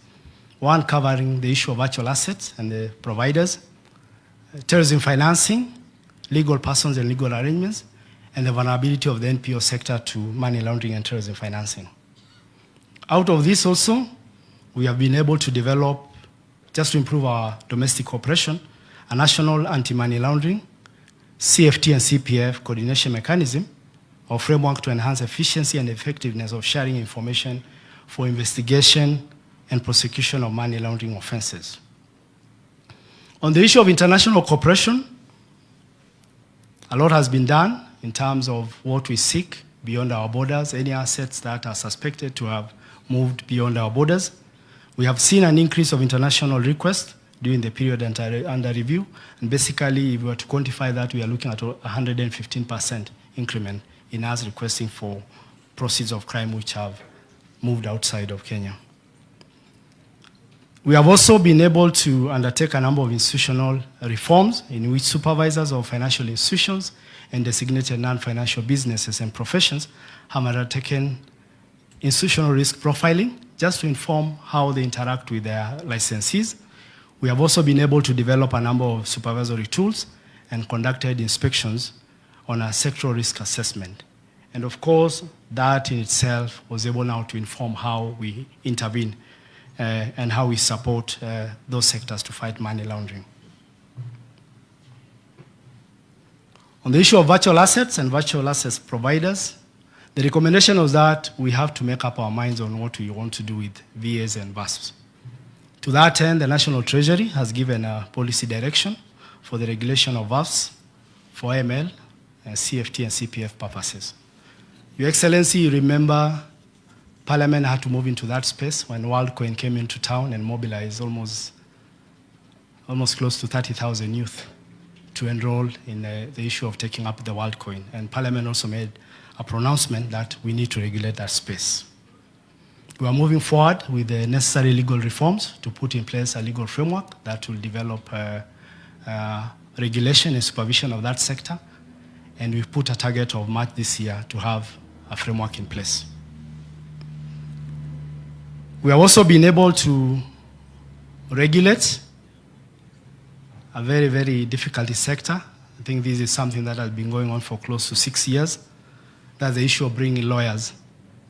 one covering the issue of virtual assets and the providers, terrorism financing, legal persons and legal arrangements, and the vulnerability of the NPO sector to money laundering and terrorism financing. Out of this also, we have been able to develop, just to improve our domestic cooperation, a national anti-money laundering, CFT and CPF coordination mechanism, or framework to enhance efficiency and effectiveness of sharing information for investigation and prosecution of money laundering offenses. On the issue of international cooperation, a lot has been done in terms of what we seek beyond our borders, any assets that are suspected to have moved beyond our borders. We have seen an increase of international requests during the period under review, and basically, if we were to quantify that, we are looking at a 115% increment in us requesting for proceeds of crime which have moved outside of Kenya. We have also been able to undertake a number of institutional reforms in which supervisors of financial institutions and designated non-financial businesses and professions have undertaken institutional risk profiling just to inform how they interact with their licensees. We have also been able to develop a number of supervisory tools and conducted inspections on a sectoral risk assessment. And of course, that in itself was able now to inform how we intervene and how we support those sectors to fight money laundering. On the issue of virtual assets and virtual assets providers, the recommendation was that we have to make up our minds on what we want to do with VAs and VASPs. To that end, the National Treasury has given a policy direction for the regulation of VASPs for AML, and CFT and CPF purposes. Your Excellency, you remember Parliament had to move into that space when WorldCoin came into town and mobilized almost close to 30,000 youth to enroll in the issue of taking up the WorldCoin. And Parliament also made a pronouncement that we need to regulate that space. We are moving forward with the necessary legal reforms to put in place a legal framework that will develop regulation and supervision of that sector, and we've put a target of March this year to have a framework in place. We have also been able to regulate a very, very difficult sector. I think this is something that has been going on for close to 6 years. That's the issue of bringing lawyers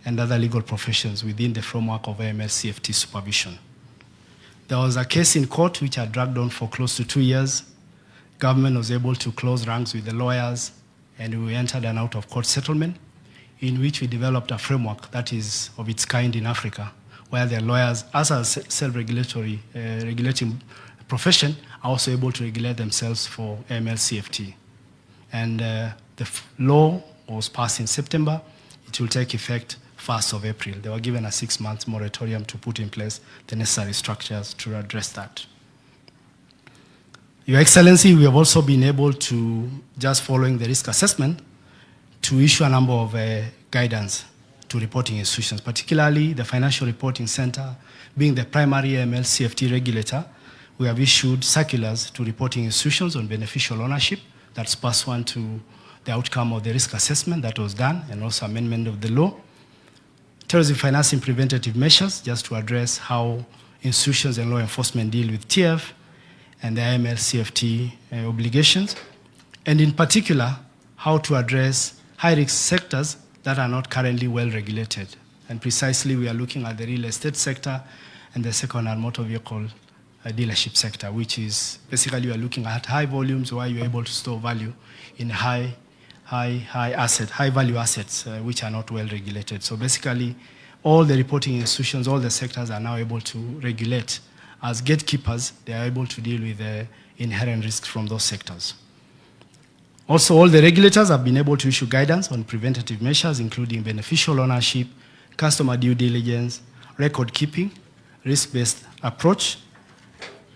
and other legal professions within the framework of AML-CFT supervision. There was a case in court which had dragged on for close to 2 years. Government was able to close ranks with the lawyers, and we entered an out-of-court settlement in which we developed a framework that is of its kind in Africa, where the lawyers, as a self-regulatory regulating profession, are also able to regulate themselves for AML-CFT. And the law was passed in September. It will take effect 1st of April. They were given a 6-month moratorium to put in place the necessary structures to address that. Your Excellency, we have also been able to, just following the risk assessment, to issue a number of guidance to reporting institutions, particularly the Financial Reporting Center, being the primary AML-CFT regulator. We have issued circulars to reporting institutions on beneficial ownership. That's pursuant to the outcome of the risk assessment that was done, and also amendment of the law. Terrorism financing preventative measures, just to address how institutions and law enforcement deal with TF and the AML-CFT obligations, and in particular, how to address high-risk sectors that are not currently well regulated. And precisely, we are looking at the real estate sector and the second-hand motor vehicle dealership sector, which is basically we are looking at high volumes where you're able to store value in high value assets which are not well regulated. So basically, all the reporting institutions, all the sectors are now able to regulate. As gatekeepers, they are able to deal with the inherent risks from those sectors. Also, all the regulators have been able to issue guidance on preventative measures, including beneficial ownership, customer due diligence, record keeping, risk-based approach,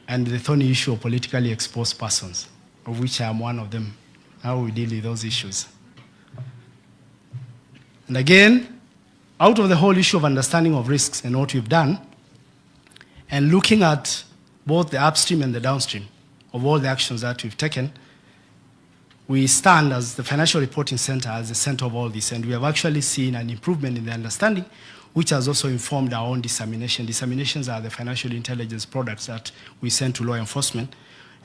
and the thorny issue of politically exposed persons, of which I am one of them, how we deal with those issues. And again, out of the whole issue of understanding of risks and what we've done, and looking at both the upstream and the downstream of all the actions that we've taken, we stand as the Financial Reporting Center as the center of all this, and we have actually seen an improvement in the understanding, which has also informed our own dissemination. Disseminations are the financial intelligence products that we send to law enforcement,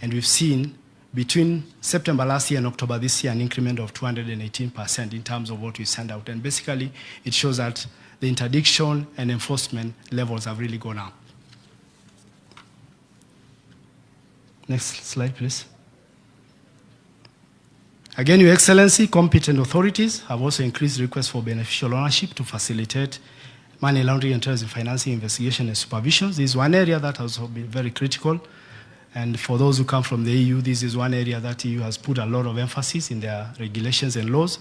and we've seen between September last year and October this year an increment of 218% in terms of what we send out. And basically, it shows that the interdiction and enforcement levels have really gone up. Next slide, please. Again, Your Excellency, competent authorities have also increased requests for beneficial ownership to facilitate money laundering and terrorism financing investigation and supervision. This is one area that has been very critical. And for those who come from the EU, this is one area that EU has put a lot of emphasis in their regulations and laws.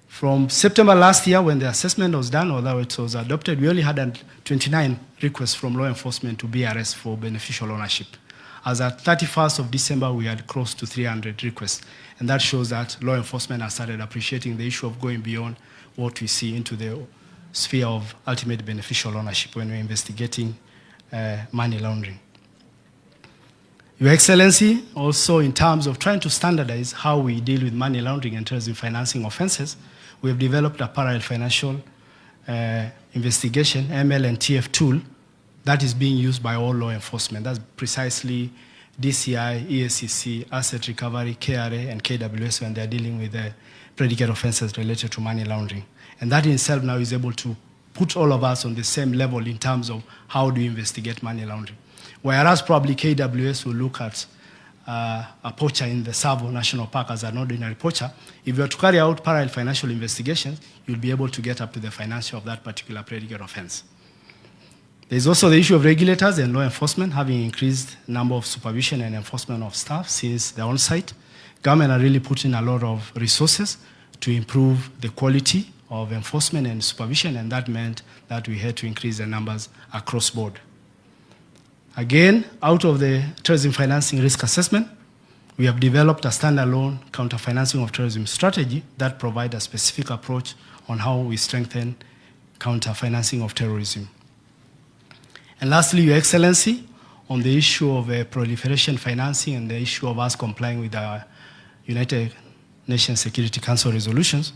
From September last year, when the assessment was done, although it was adopted, we only had 29 requests from law enforcement to BRS for beneficial ownership. As at 31st of December, we had close to 300 requests. And that shows that law enforcement has started appreciating the issue of going beyond what we see into the sphere of ultimate beneficial ownership when we're investigating money laundering. Your Excellency, also in terms of trying to standardize how we deal with money laundering and terrorism financing offenses, we have developed a parallel financial investigation, ML and TF tool, that is being used by all law enforcement. That's precisely DCI, ESCC, Asset Recovery, KRA, and KWS when they're dealing with the predicate offenses related to money laundering. And that in itself now is able to put all of us on the same level in terms of how do you investigate money laundering. Whereas probably KWS will look at a poacher in the Savo National Park as an ordinary poacher. If you are to carry out parallel financial investigations, you'll be able to get up to the financial of that particular predicate offense. There's also the issue of regulators and law enforcement having increased number of supervision and enforcement of staff since the onset. Government are really putting a lot of resources to improve the quality of enforcement and supervision, and that meant that we had to increase the numbers across board. Again, out of the terrorism financing risk assessment, we have developed a standalone counter-financing of terrorism strategy that provides a specific approach on how we strengthen counter-financing of terrorism. And lastly, Your Excellency, on the issue of proliferation financing and the issue of us complying with the United Nations Security Council resolutions,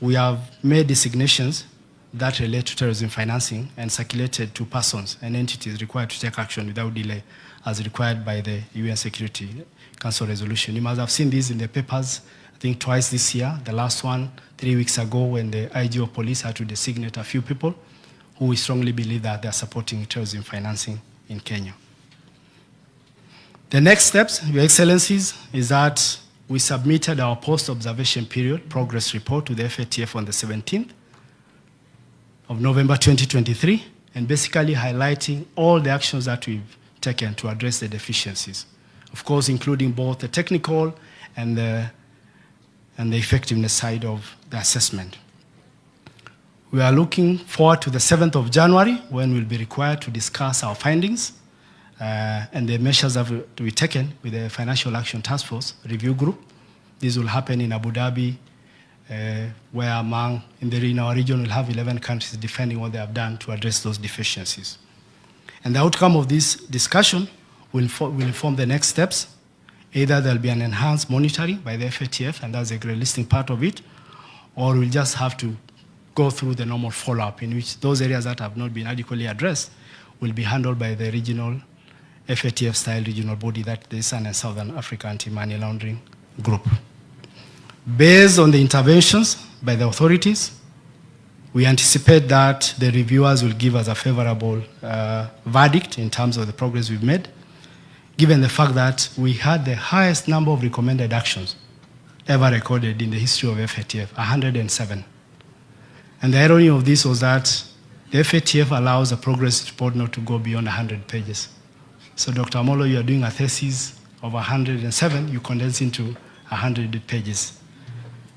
we have made designations that relate to terrorism financing and circulated to persons and entities required to take action without delay as required by the UN Security Council resolution. You must have seen this in the papers, I think twice this year. The last one 3 weeks ago when the IG of police had to designate a few people who we strongly believe that they are supporting terrorism financing in Kenya. The next steps, Your Excellencies, is that we submitted our post-observation period progress report to the FATF on the 17th of November 2023, and basically highlighting all the actions that we've taken to address the deficiencies. Of course, including both the technical and the effectiveness side of the assessment. We are looking forward to the 7th of January when we'll be required to discuss our findings and the measures that will be taken with the Financial Action Task Force Review Group. This will happen in Abu Dhabi, where in our region we'll have 11 countries defending what they have done to address those deficiencies. And the outcome of this discussion will inform the next steps. Either there'll be an enhanced monitoring by the FATF, and that's a grey listing part of it, or we'll just have to go through the normal follow-up in which those areas that have not been adequately addressed will be handled by the regional FATF-style regional body, that the Eastern and Southern Africa Anti-Money Laundering Group. Based on the interventions by the authorities, we anticipate that the reviewers will give us a favorable verdict in terms of the progress we've made, given the fact that we had the highest number of recommended actions ever recorded in the history of FATF, 107. And the irony of this was that the FATF allows a progress report not to go beyond 100 pages. So Dr. Amolo, you are doing a thesis of 107, you condense into 100 pages.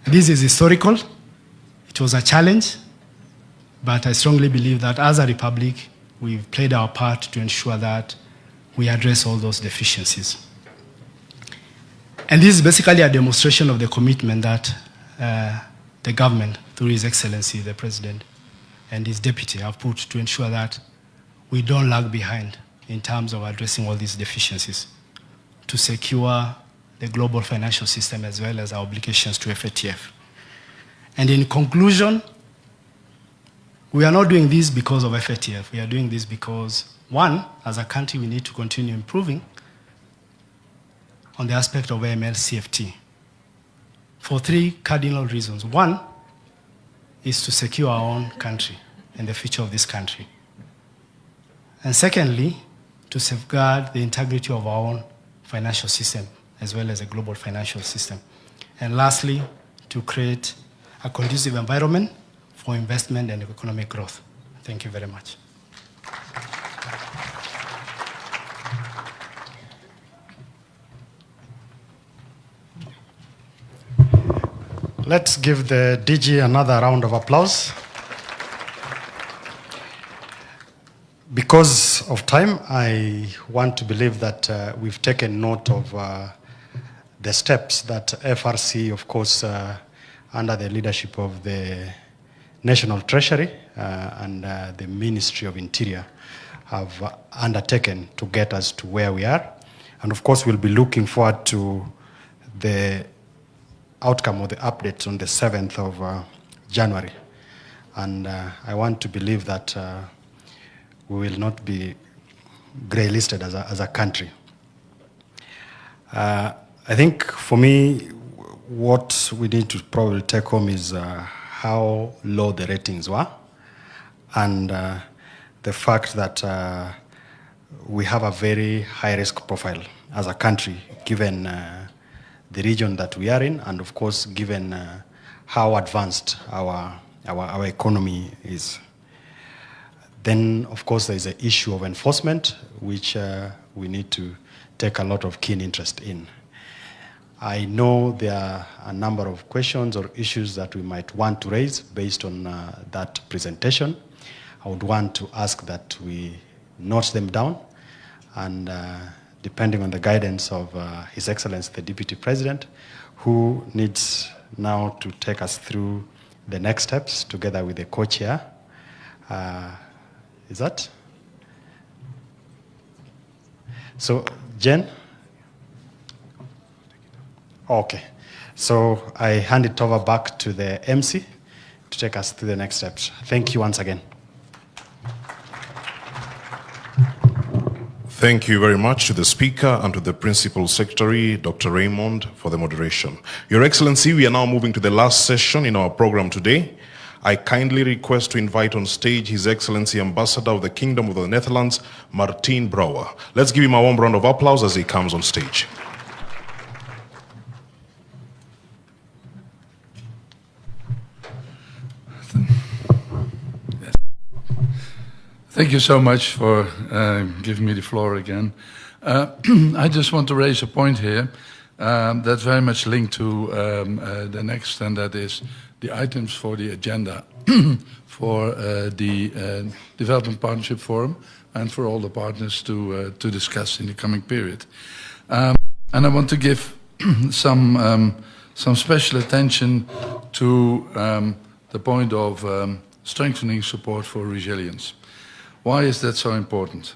This is historical. It was a challenge, but I strongly believe that as a republic, we've played our part to ensure that we address all those deficiencies. And this is basically a demonstration of the commitment that the government, through His Excellency, the President, and his deputy have put to ensure that we don't lag behind in terms of addressing all these deficiencies to secure the global financial system as well as our obligations to FATF. And in conclusion, we are not doing this because of FATF. We are doing this because, one, as a country, we need to continue improving on the aspect of AML CFT for three cardinal reasons. One is to secure our own country and the future of this country. And secondly, to safeguard the integrity of our own financial system as well as a global financial system. And lastly, to create a conducive environment for investment and economic growth. Thank you very much. Let's give the DG another round of applause. Because of time, I want to believe that we've taken note of the steps that FRC, of course, under the leadership of the National Treasury and the Ministry of Interior have undertaken to get us to where we are. And of course, we'll be looking forward to the outcome of the updates on the 7th of January. And I want to believe that we will not be grey listed as a country. I think for me, what we need to probably take home is how low the ratings were, and the fact that we have a very high risk profile as a country, given the region that we are in, and of course, given how advanced our economy is. Then, of course, there is an issue of enforcement, which we need to take a lot of keen interest in. I know there are a number of questions or issues that we might want to raise based on that presentation. I would want to ask that we note them down, and depending on the guidance of His Excellency, the Deputy President, who needs now to take us through the next steps together with the co-chair. Is that? So, Jen? Okay. So I hand it over back to the MC to take us through the next steps. Thank you once again. Thank you very much to the Speaker and to the Principal Secretary, Dr. Raymond, for the moderation. Your Excellency, we are now moving to the last session in our program today. I kindly request to invite on stage His Excellency Ambassador of the Kingdom of the Netherlands, Martin Brouwer. Let's give him a warm round of applause as he comes on stage. Thank you so much for giving me the floor again. I just want to raise a point here that's very much linked to the next, and that is the items for the agenda for the Development Partnership Forum and for all the partners to discuss in the coming period. And I want to give some special attention to the point of strengthening support for resilience. Why is that so important?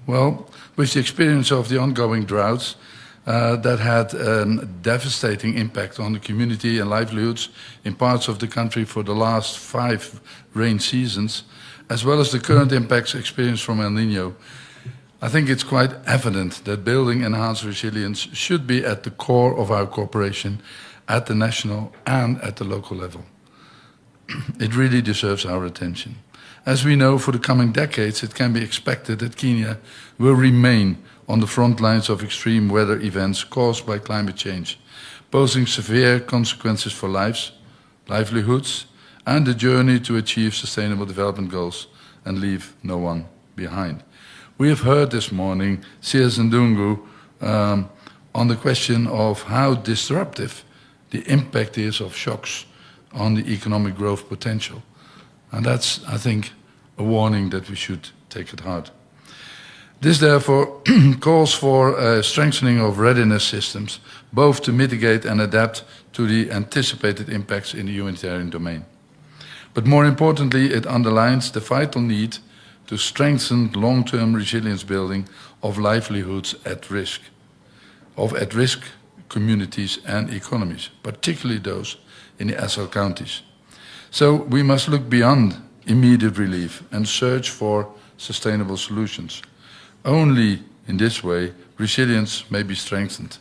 Well, with the experience of the ongoing droughts that had a devastating impact on the community and livelihoods in parts of the country for the last 5 rain seasons, as well as the current impacts experienced from El Niño, I think it's quite evident that building enhanced resilience should be at the core of our cooperation at the national and at the local level. It really deserves our attention. As we know, for the coming decades, it can be expected that Kenya will remain on the front lines of extreme weather events caused by climate change, posing severe consequences for lives, livelihoods, and the journey to achieve sustainable development goals and leave no one behind. We have heard this morning C.S. Ndungu on the question of how disruptive the impact is of shocks on the economic growth potential. And that's, I think, a warning that we should take at heart. This, therefore, calls for a strengthening of readiness systems, both to mitigate and adapt to the anticipated impacts in the humanitarian domain. But more importantly, it underlines the vital need to strengthen long-term resilience building of livelihoods at risk, of at-risk communities and economies, particularly those in the SL counties. So we must look beyond immediate relief and search for sustainable solutions. Only in this way, resilience may be strengthened.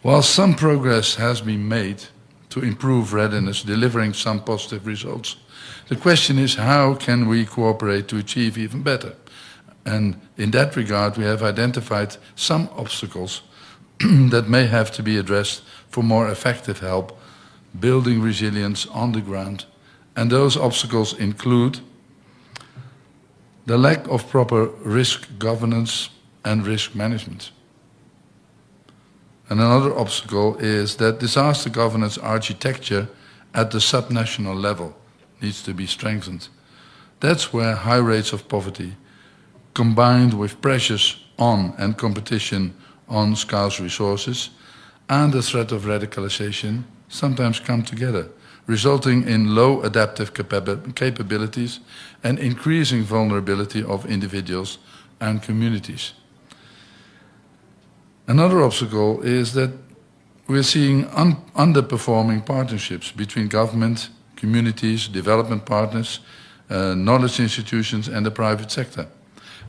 While some progress has been made to improve readiness, delivering some positive results, the question is how can we cooperate to achieve even better? And in that regard, we have identified some obstacles that may have to be addressed for more effective help building resilience on the ground, and those obstacles include the lack of proper risk governance and risk management. And another obstacle is that disaster governance architecture at the subnational level needs to be strengthened. That's where high rates of poverty, combined with pressures on and competition on scarce resources, and the threat of radicalization, sometimes come together, resulting in low adaptive capabilities and increasing vulnerability of individuals and communities. Another obstacle is that we're seeing underperforming partnerships between government, communities, development partners, knowledge institutions and the private sector.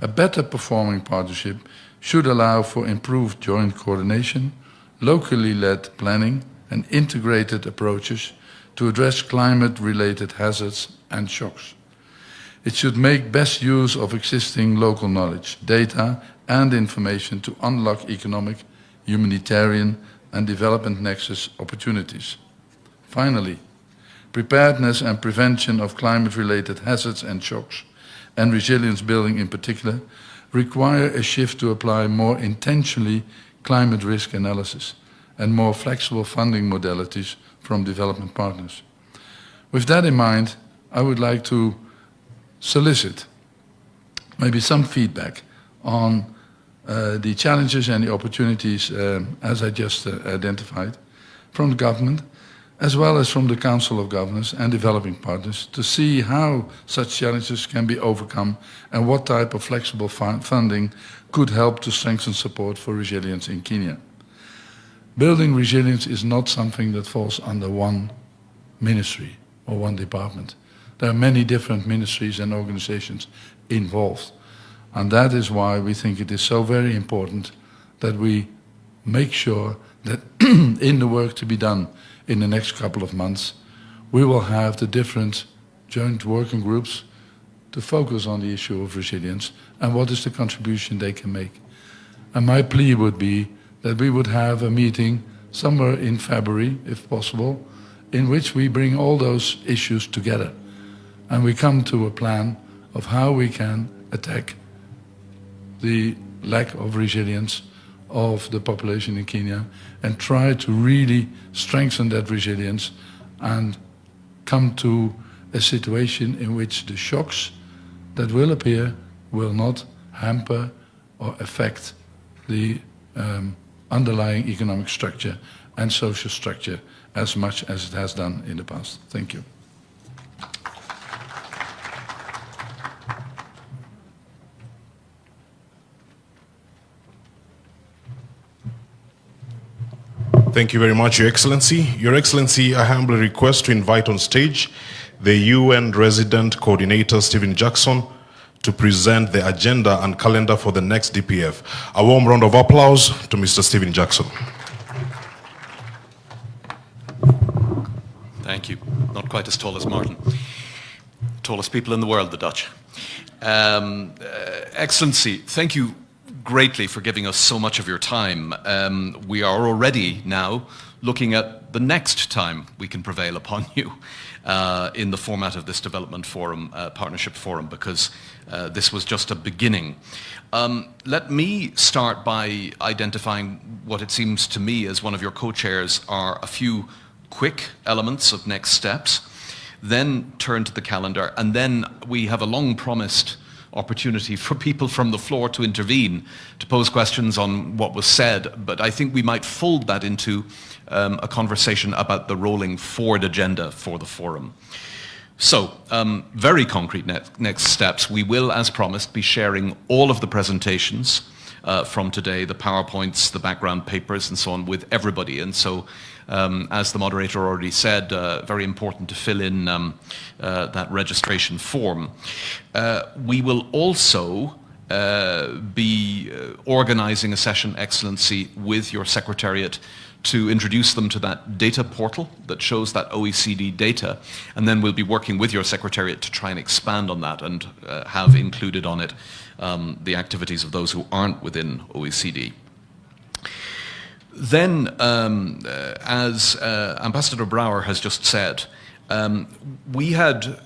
A better performing partnership should allow for improved joint coordination, locally led planning and integrated approaches to address climate-related hazards and shocks. It should make best use of existing local knowledge, data and information to unlock economic, humanitarian and development nexus opportunities. Finally, preparedness and prevention of climate-related hazards and shocks, and resilience building in particular, require a shift to apply more intentionally climate risk analysis and more flexible funding modalities from development partners. With that in mind, I would like to solicit maybe some feedback on the challenges and the opportunities as I just identified from the government, as well as from the Council of Governors and developing partners, to see how such challenges can be overcome and what type of flexible funding could help to strengthen support for resilience in Kenya. Building resilience is not something that falls under one ministry or one department. There are many different ministries and organizations involved. And that is why we think it is so very important that we make sure that in the work to be done in the next couple of months, we will have the different joint working groups to focus on the issue of resilience and what is the contribution they can make. And my plea would be that we would have a meeting somewhere in February, if possible, in which we bring all those issues together and we come to a plan of how we can attack the lack of resilience of the population in Kenya and try to really strengthen that resilience and come to a situation in which the shocks that will appear will not hamper or affect the underlying economic structure and social structure as much as it has done in the past. Thank you. Thank you very much, Your Excellency. Your Excellency, I humbly request to invite on stage the UN Resident Coordinator, Stephen Jackson, to present the agenda and calendar for the next DPF. A warm round of applause to Mr. Stephen Jackson. Thank you. Not quite as tall as Martin. Tallest people in the world, the Dutch. Excellency, thank you greatly for giving us so much of your time. We are already now looking at the next time we can prevail upon you in the format of this development forum, partnership forum, because this was just a beginning. Let me start by identifying what it seems to me as one of your co-chairs are a few quick elements of next steps, then turn to the calendar, and then we have a long promised opportunity for people from the floor to intervene, to pose questions on what was said, but I think we might fold that into a conversation about the rolling forward agenda for the forum. So, very concrete next steps. We will, as promised, be sharing all of the presentations from today, the PowerPoints, the background papers, and so on, with everybody. And so, as the moderator already said, very important to fill in that registration form. We will also be organizing a session, Excellency, with your Secretariat to introduce them to that data portal that shows that OECD data, and then we'll be working with your Secretariat to try and expand on that and have included on it the activities of those who aren't within OECD. Then, as Ambassador Brouwer has just said, we had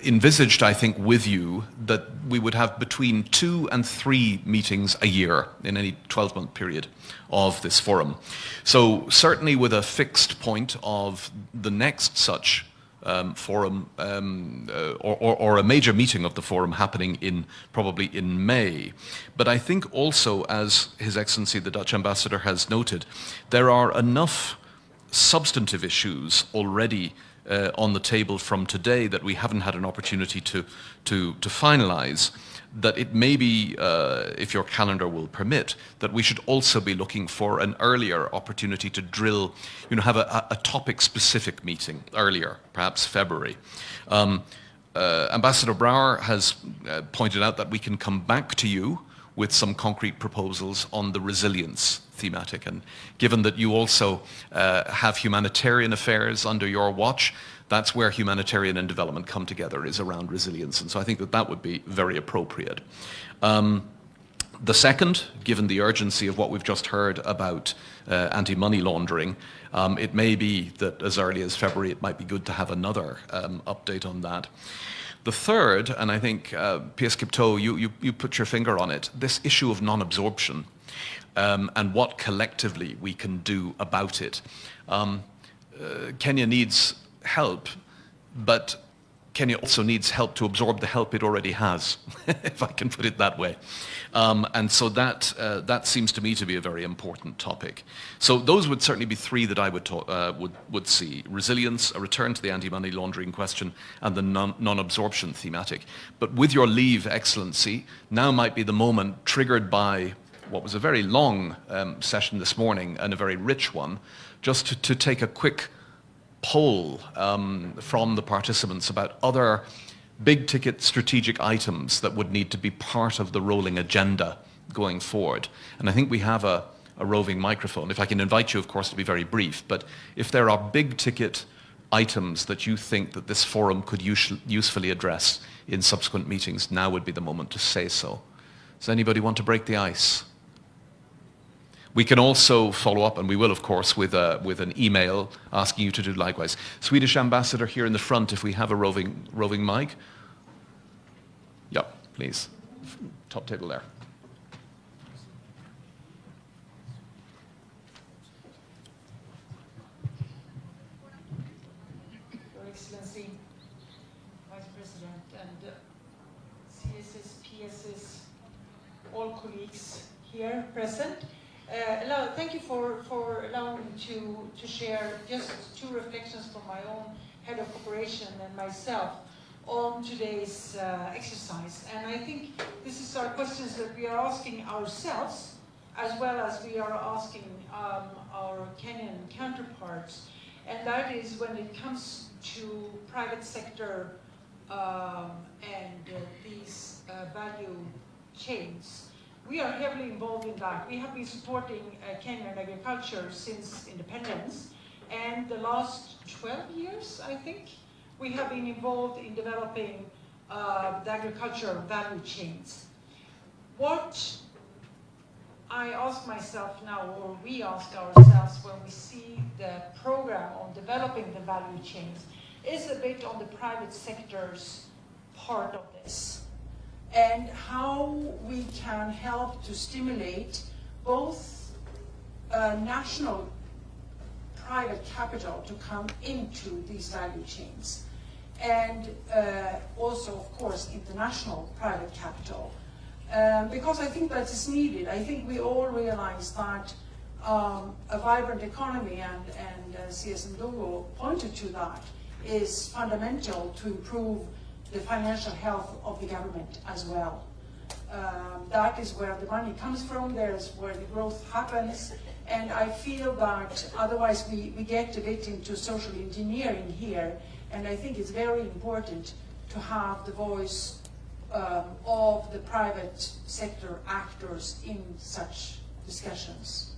envisaged, I think, with you that we would have between 2 and 3 meetings a year in any 12-month period of this forum. So certainly with a fixed point of the next such forum or a major meeting of the forum happening probably in May. But I think also, as His Excellency the Dutch Ambassador has noted, there are enough substantive issues already on the table from today that we haven't had an opportunity to finalize, that it may be, if your calendar will permit, that we should also be looking for an earlier opportunity to drill, have a topic-specific meeting earlier, perhaps February. Ambassador Brouwer has pointed out that we can come back to you with some concrete proposals on the resilience thematic. And given that you also have humanitarian affairs under your watch, that's where humanitarian and development come together, is around resilience. And so I think that that would be very appropriate. The second, given the urgency of what we've just heard about anti-money laundering, it may be that as early as February it might be good to have another update on that. The third, and I think P.S. Kipto, you put your finger on it, this issue of non-absorption and what collectively we can do about it. Kenya needs help, but Kenya also needs help to absorb the help it already has, if I can put it that way. And so that seems to me to be a very important topic. So those would certainly be three that I would see: resilience, a return to the anti-money laundering question, and the non-absorption thematic. But with your leave, Excellency, now might be the moment, triggered by what was a very long session this morning and a very rich one, just to take a quick poll from the participants about other big-ticket strategic items that would need to be part of the rolling agenda going forward. And I think we have a roving microphone. If I can invite you, of course, to be very brief, but if there are big-ticket items that you think that this forum could usefully address in subsequent meetings, now would be the moment to say so. Does anybody want to break the ice? We can also follow up, and we will, of course, with an email asking you to do likewise. Swedish ambassador here in the front, if we have a roving mic. Yep, please. Top table there. Your Excellency, Vice President, and CSS, PSS, all colleagues here present. Thank you for allowing me to share just two reflections from my own head of cooperation and myself on today's exercise. And I think this is our questions that we are asking ourselves, as well as we are asking our Kenyan counterparts. And that is when it comes to private sector and these value chains. We are heavily involved in that. We have been supporting Kenyan agriculture since independence, and the last 12 years, I think, we have been involved in developing the agricultural value chains. What I ask myself now, or we ask ourselves when we see the program on developing the value chains, is a bit on the private sector's part of this, and how we can help to stimulate both national private capital to come into these value chains, and also, of course, international private capital. Because I think that is needed. I think we all realize that a vibrant economy, and CS Ndungu pointed to that, is fundamental to improve the financial health of the government as well. That is where the money comes from, there's where the growth happens, and I feel that otherwise we get a bit into social engineering here, and I think it's very important to have the voice of the private sector actors in such discussions.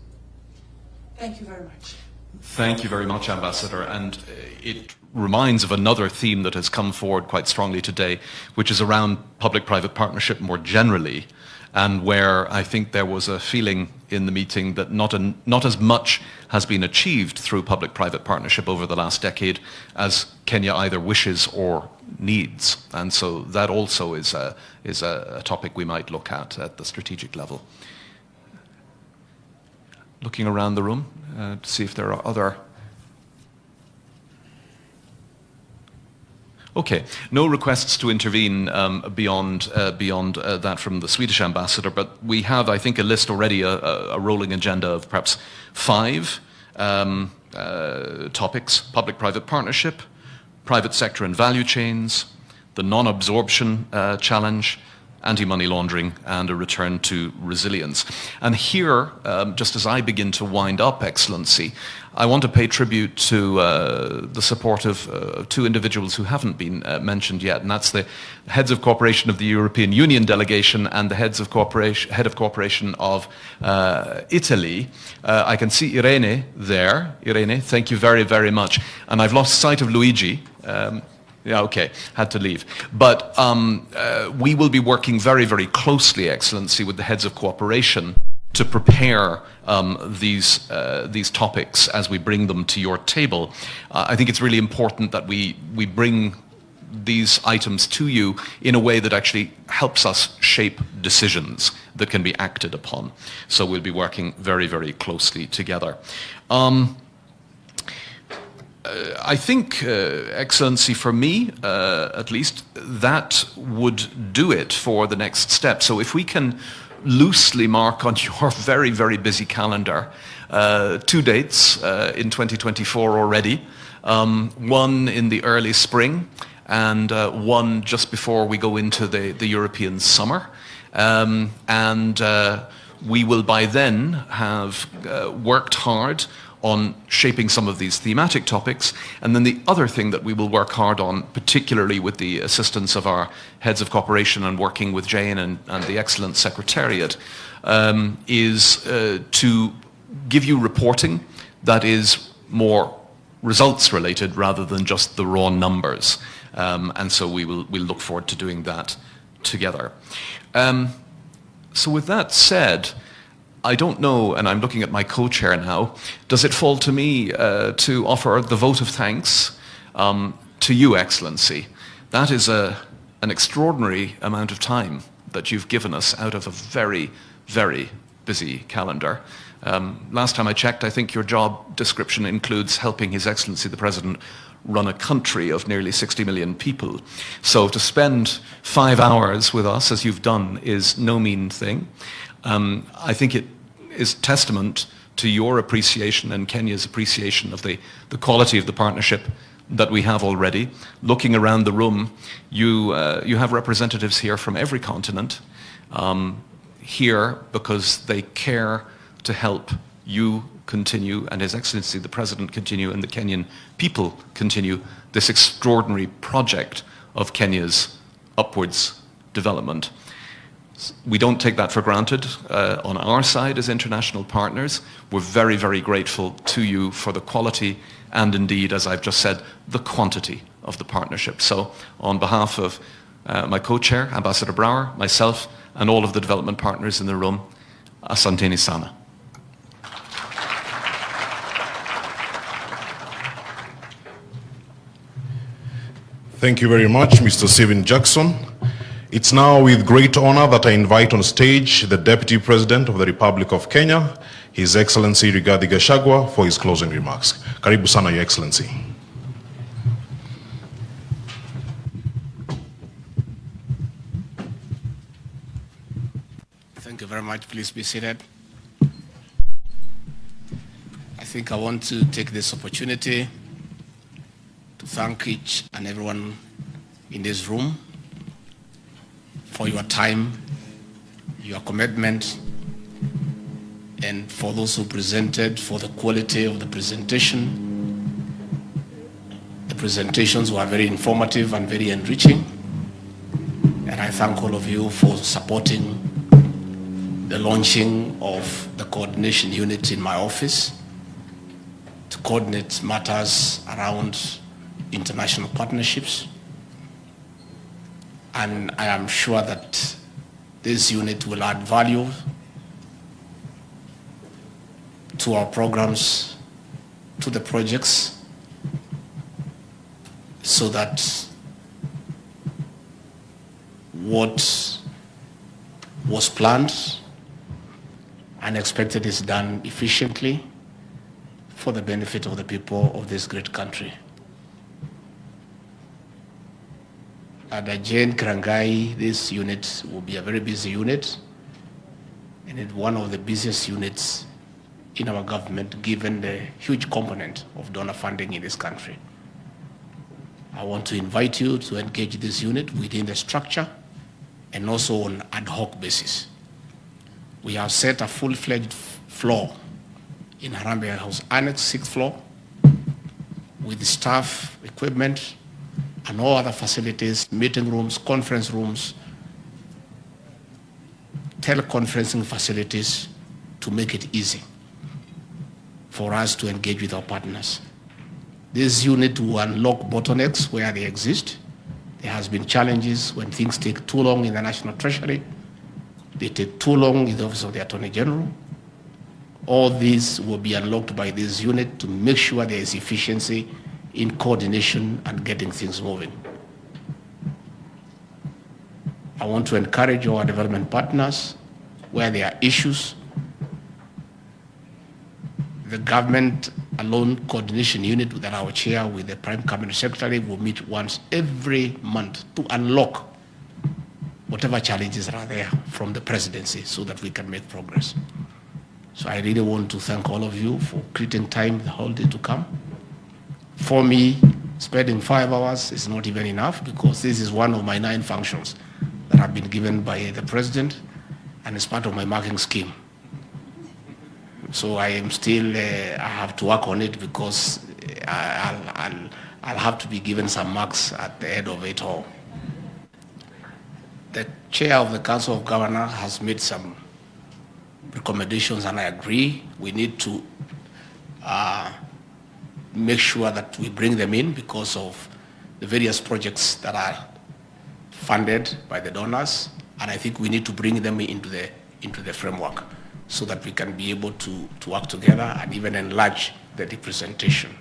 Thank you very much. Thank you very much, Ambassador. And it reminds of another theme that has come forward quite strongly today, which is around public-private partnership more generally, and where I think there was a feeling in the meeting that not as much has been achieved through public-private partnership over the last decade as Kenya either wishes or needs. And so that also is a topic we might look at the strategic level. Looking around the room to see if there are other... Okay, no requests to intervene beyond that from the Swedish ambassador, but we have, I think, a list already, a rolling agenda of perhaps 5 topics: public-private partnership, private sector and value chains, the non-absorption challenge, anti-money laundering, and a return to resilience. And here, just as I begin to wind up, Excellency, I want to pay tribute to the support of 2 individuals who haven't been mentioned yet, and that's the heads of cooperation of the European Union delegation and the head of cooperation of Italy. I can see Irene there. Irene, thank you very, very much. And I've lost sight of Luigi. Yeah, okay, had to leave. But we will be working very, very closely, Excellency, with the heads of cooperation to prepare these topics as we bring them to your table. I think it's really important that we bring these items to you in a way that actually helps us shape decisions that can be acted upon. So we'll be working very, very closely together. I think, Excellency, for me, at least, that would do it for the next step. So if we can loosely mark on your very, very busy calendar 2 dates in 2024 already, one in the early spring and one just before we go into the European summer. We will by then have worked hard on shaping some of these thematic topics. And then the other thing that we will work hard on, particularly with the assistance of our heads of cooperation and working with Jane and the excellent secretariat, is to give you reporting that is more results related rather than just the raw numbers. And so we'll look forward to doing that together. So with that said, I don't know, and I'm looking at my co-chair now, does it fall to me to offer the vote of thanks to you, Excellency? That is an extraordinary amount of time that you've given us out of a very, very busy calendar. Last time I checked, I think your job description includes helping His Excellency the President run a country of nearly 60 million people. So to spend 5 hours with us, as you've done, is no mean thing. I think it is testament to your appreciation and Kenya's appreciation of the quality of the partnership that we have already. Looking around the room, you have representatives here from every continent, here because they care to help you continue and His Excellency the President continue and the Kenyan people continue this extraordinary project of Kenya's upwards development. We don't take that for granted on our side as international partners. We're very, very grateful to you for the quality and indeed, as I've just said, the quantity of the partnership. So on behalf of my co-chair, Ambassador Brower, myself, and all of the development partners in the room, asanteni sana. Thank you very much, Mr. Stephen Jackson. It's now with great honor that I invite on stage the Deputy President of the Republic of Kenya, His Excellency Rigathi Gachagua, for his closing remarks. Karibu sana, Your Excellency. Thank you very much. Please be seated. I think I want to take this opportunity to thank each and everyone in this room for your time, your commitment, and for those who presented, for the quality of the presentation. The presentations were very informative and very enriching, and I thank all of you for supporting the launching of the coordination unit in my office to coordinate matters around international partnerships. And I am sure that this unit will add value to our programs, to the projects, so that what was planned and expected is done efficiently for the benefit of the people of this great country. At Jane Krangai, this unit will be a very busy unit, and it's one of the busiest units in our government, given the huge component of donor funding in this country. I want to invite you to engage this unit within the structure and also on ad hoc basis. We have set a full-fledged floor in Harambee House Annex, 6th floor, with staff, equipment, and all other facilities, meeting rooms, conference rooms, teleconferencing facilities, to make it easy for us to engage with our partners. This unit will unlock bottlenecks where they exist. There has been challenges when things take too long in the National Treasury. They take too long in the Office of the Attorney General. All these will be unlocked by this unit to make sure there is efficiency in coordination and getting things moving. I want to encourage our development partners where there are issues. The government a loan coordination unit that our chair with the Prime Cabinet Secretary will meet once every month to unlock whatever challenges are there from the presidency so that we can make progress. So I really want to thank all of you for creating time the whole day to come. For me, spending 5 hours is not even enough because this is one of my 9 functions that have been given by the president and it's part of my marking scheme. So I am still, I have to work on it because I'll have to be given some marks at the end of it all. The chair of the Council of Governors has made some recommendations and I agree. We need to make sure that we bring them in because of the various projects that are funded by the donors, and I think we need to bring them into the framework so that we can be able to work together and even enlarge the representation.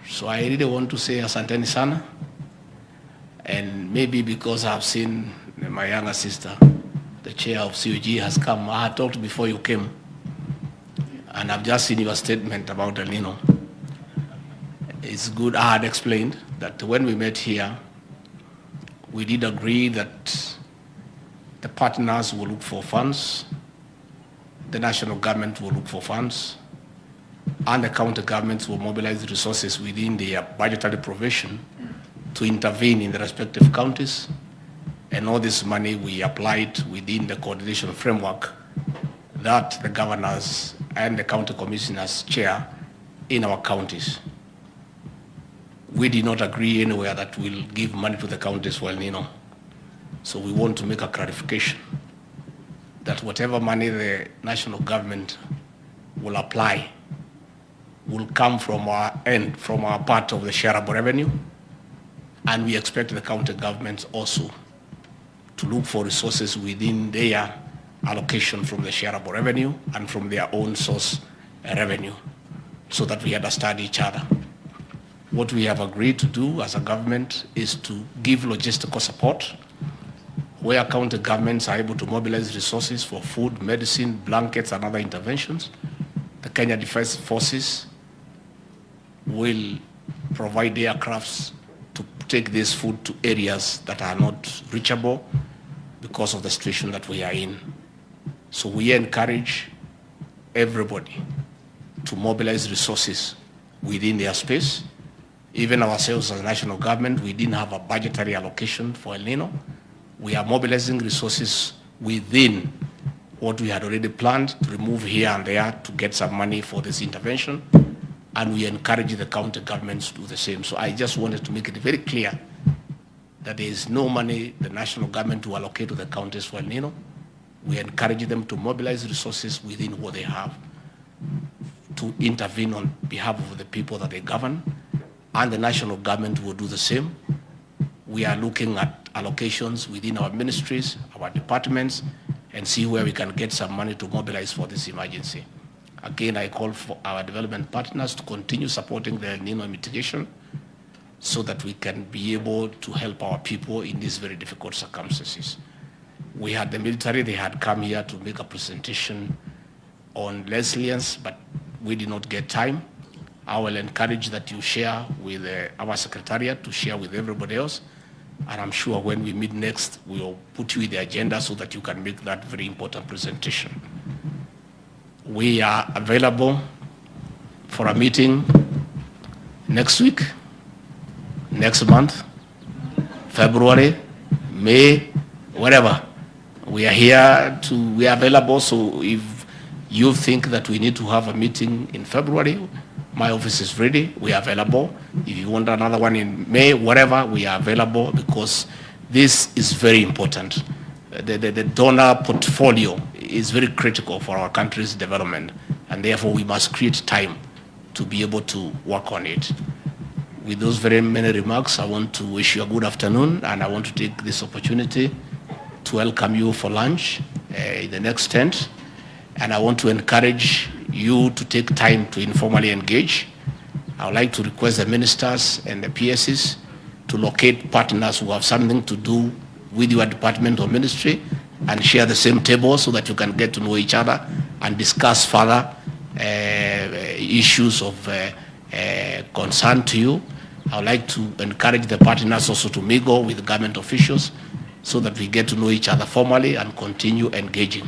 So I really want to say asanteni sana, and maybe because I've seen my younger sister, the chair of COG, has come. I had talked before you came, and I've just seen your statement about El Nino. It's good. I had explained that when we met here, we did agree that the partners will look for funds, the national government will look for funds, and the county governments will mobilize resources within their budgetary provision to intervene in the respective counties. And all this money we applied within the coordination framework that the governors and the county commissioners chair in our counties. We did not agree anywhere that we'll give money to the counties for El Nino. So we want to make a clarification that whatever money the national government will apply will come from our end, from our part of the shareable revenue. And we expect the county governments also to look for resources within their allocation from the shareable revenue and from their own source revenue so that we understand each other. What we have agreed to do as a government is to give logistical support where county governments are able to mobilize resources for food, medicine, blankets, and other interventions. The Kenya Defense Forces will provide aircrafts to take this food to areas that are not reachable because of the situation that we are in. So we encourage everybody to mobilize resources within their space. Even ourselves as a national government, we didn't have a budgetary allocation for El Nino. We are mobilizing resources within what we had already planned to remove here and there to get some money for this intervention. And we encourage the county governments to do the same. So I just wanted to make it very clear that there is no money the national government to allocate to the counties for El Nino. We encourage them to mobilize resources within what they have to intervene on behalf of the people that they govern, and the national government will do the same. We are looking at allocations within our ministries, our departments, and see where we can get some money to mobilize for this emergency. Again, I call for our development partners to continue supporting the El Nino mitigation so that we can be able to help our people in these very difficult circumstances. We had the military, they had come here to make a presentation on resilience, but we did not get time. I will encourage that you share with our secretariat to share with everybody else. And I'm sure when we meet next, we'll put you in the agenda so that you can make that very important presentation. We are available for a meeting next week, next month, February, May, whatever. We are here we are available. So if you think that we need to have a meeting in February, my office is ready, we are available. If you want another one in May, whatever, we are available because this is very important. The donor portfolio is very critical for our country's development, and therefore we must create time to be able to work on it. With those very many remarks, I want to wish you a good afternoon, and I want to take this opportunity to welcome you for lunch in the next tent. And I want to encourage you to take time to informally engage. I would like to request the ministers and the PSs to locate partners who have something to do with your department or ministry and share the same table so that you can get to know each other and discuss further issues of concern to you. I would like to encourage the partners also to mingle with government officials so that we get to know each other formally and continue engaging.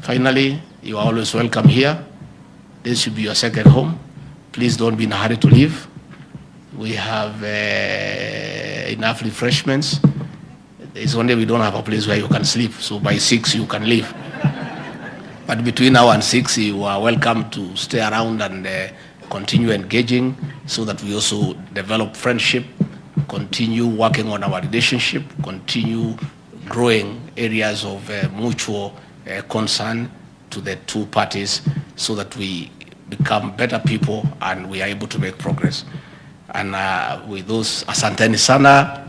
Finally, you are always welcome here. This should be your second home. Please don't be in a hurry to leave. We have enough refreshments. It's only we don't have a place where you can sleep, so by 6 you can leave. But between now and 6, you are welcome to stay around and continue engaging so that we also develop friendship, continue working on our relationship, continue growing areas of mutual concern to the two parties so that we become better people and we are able to make progress. And with those, asanteni sana.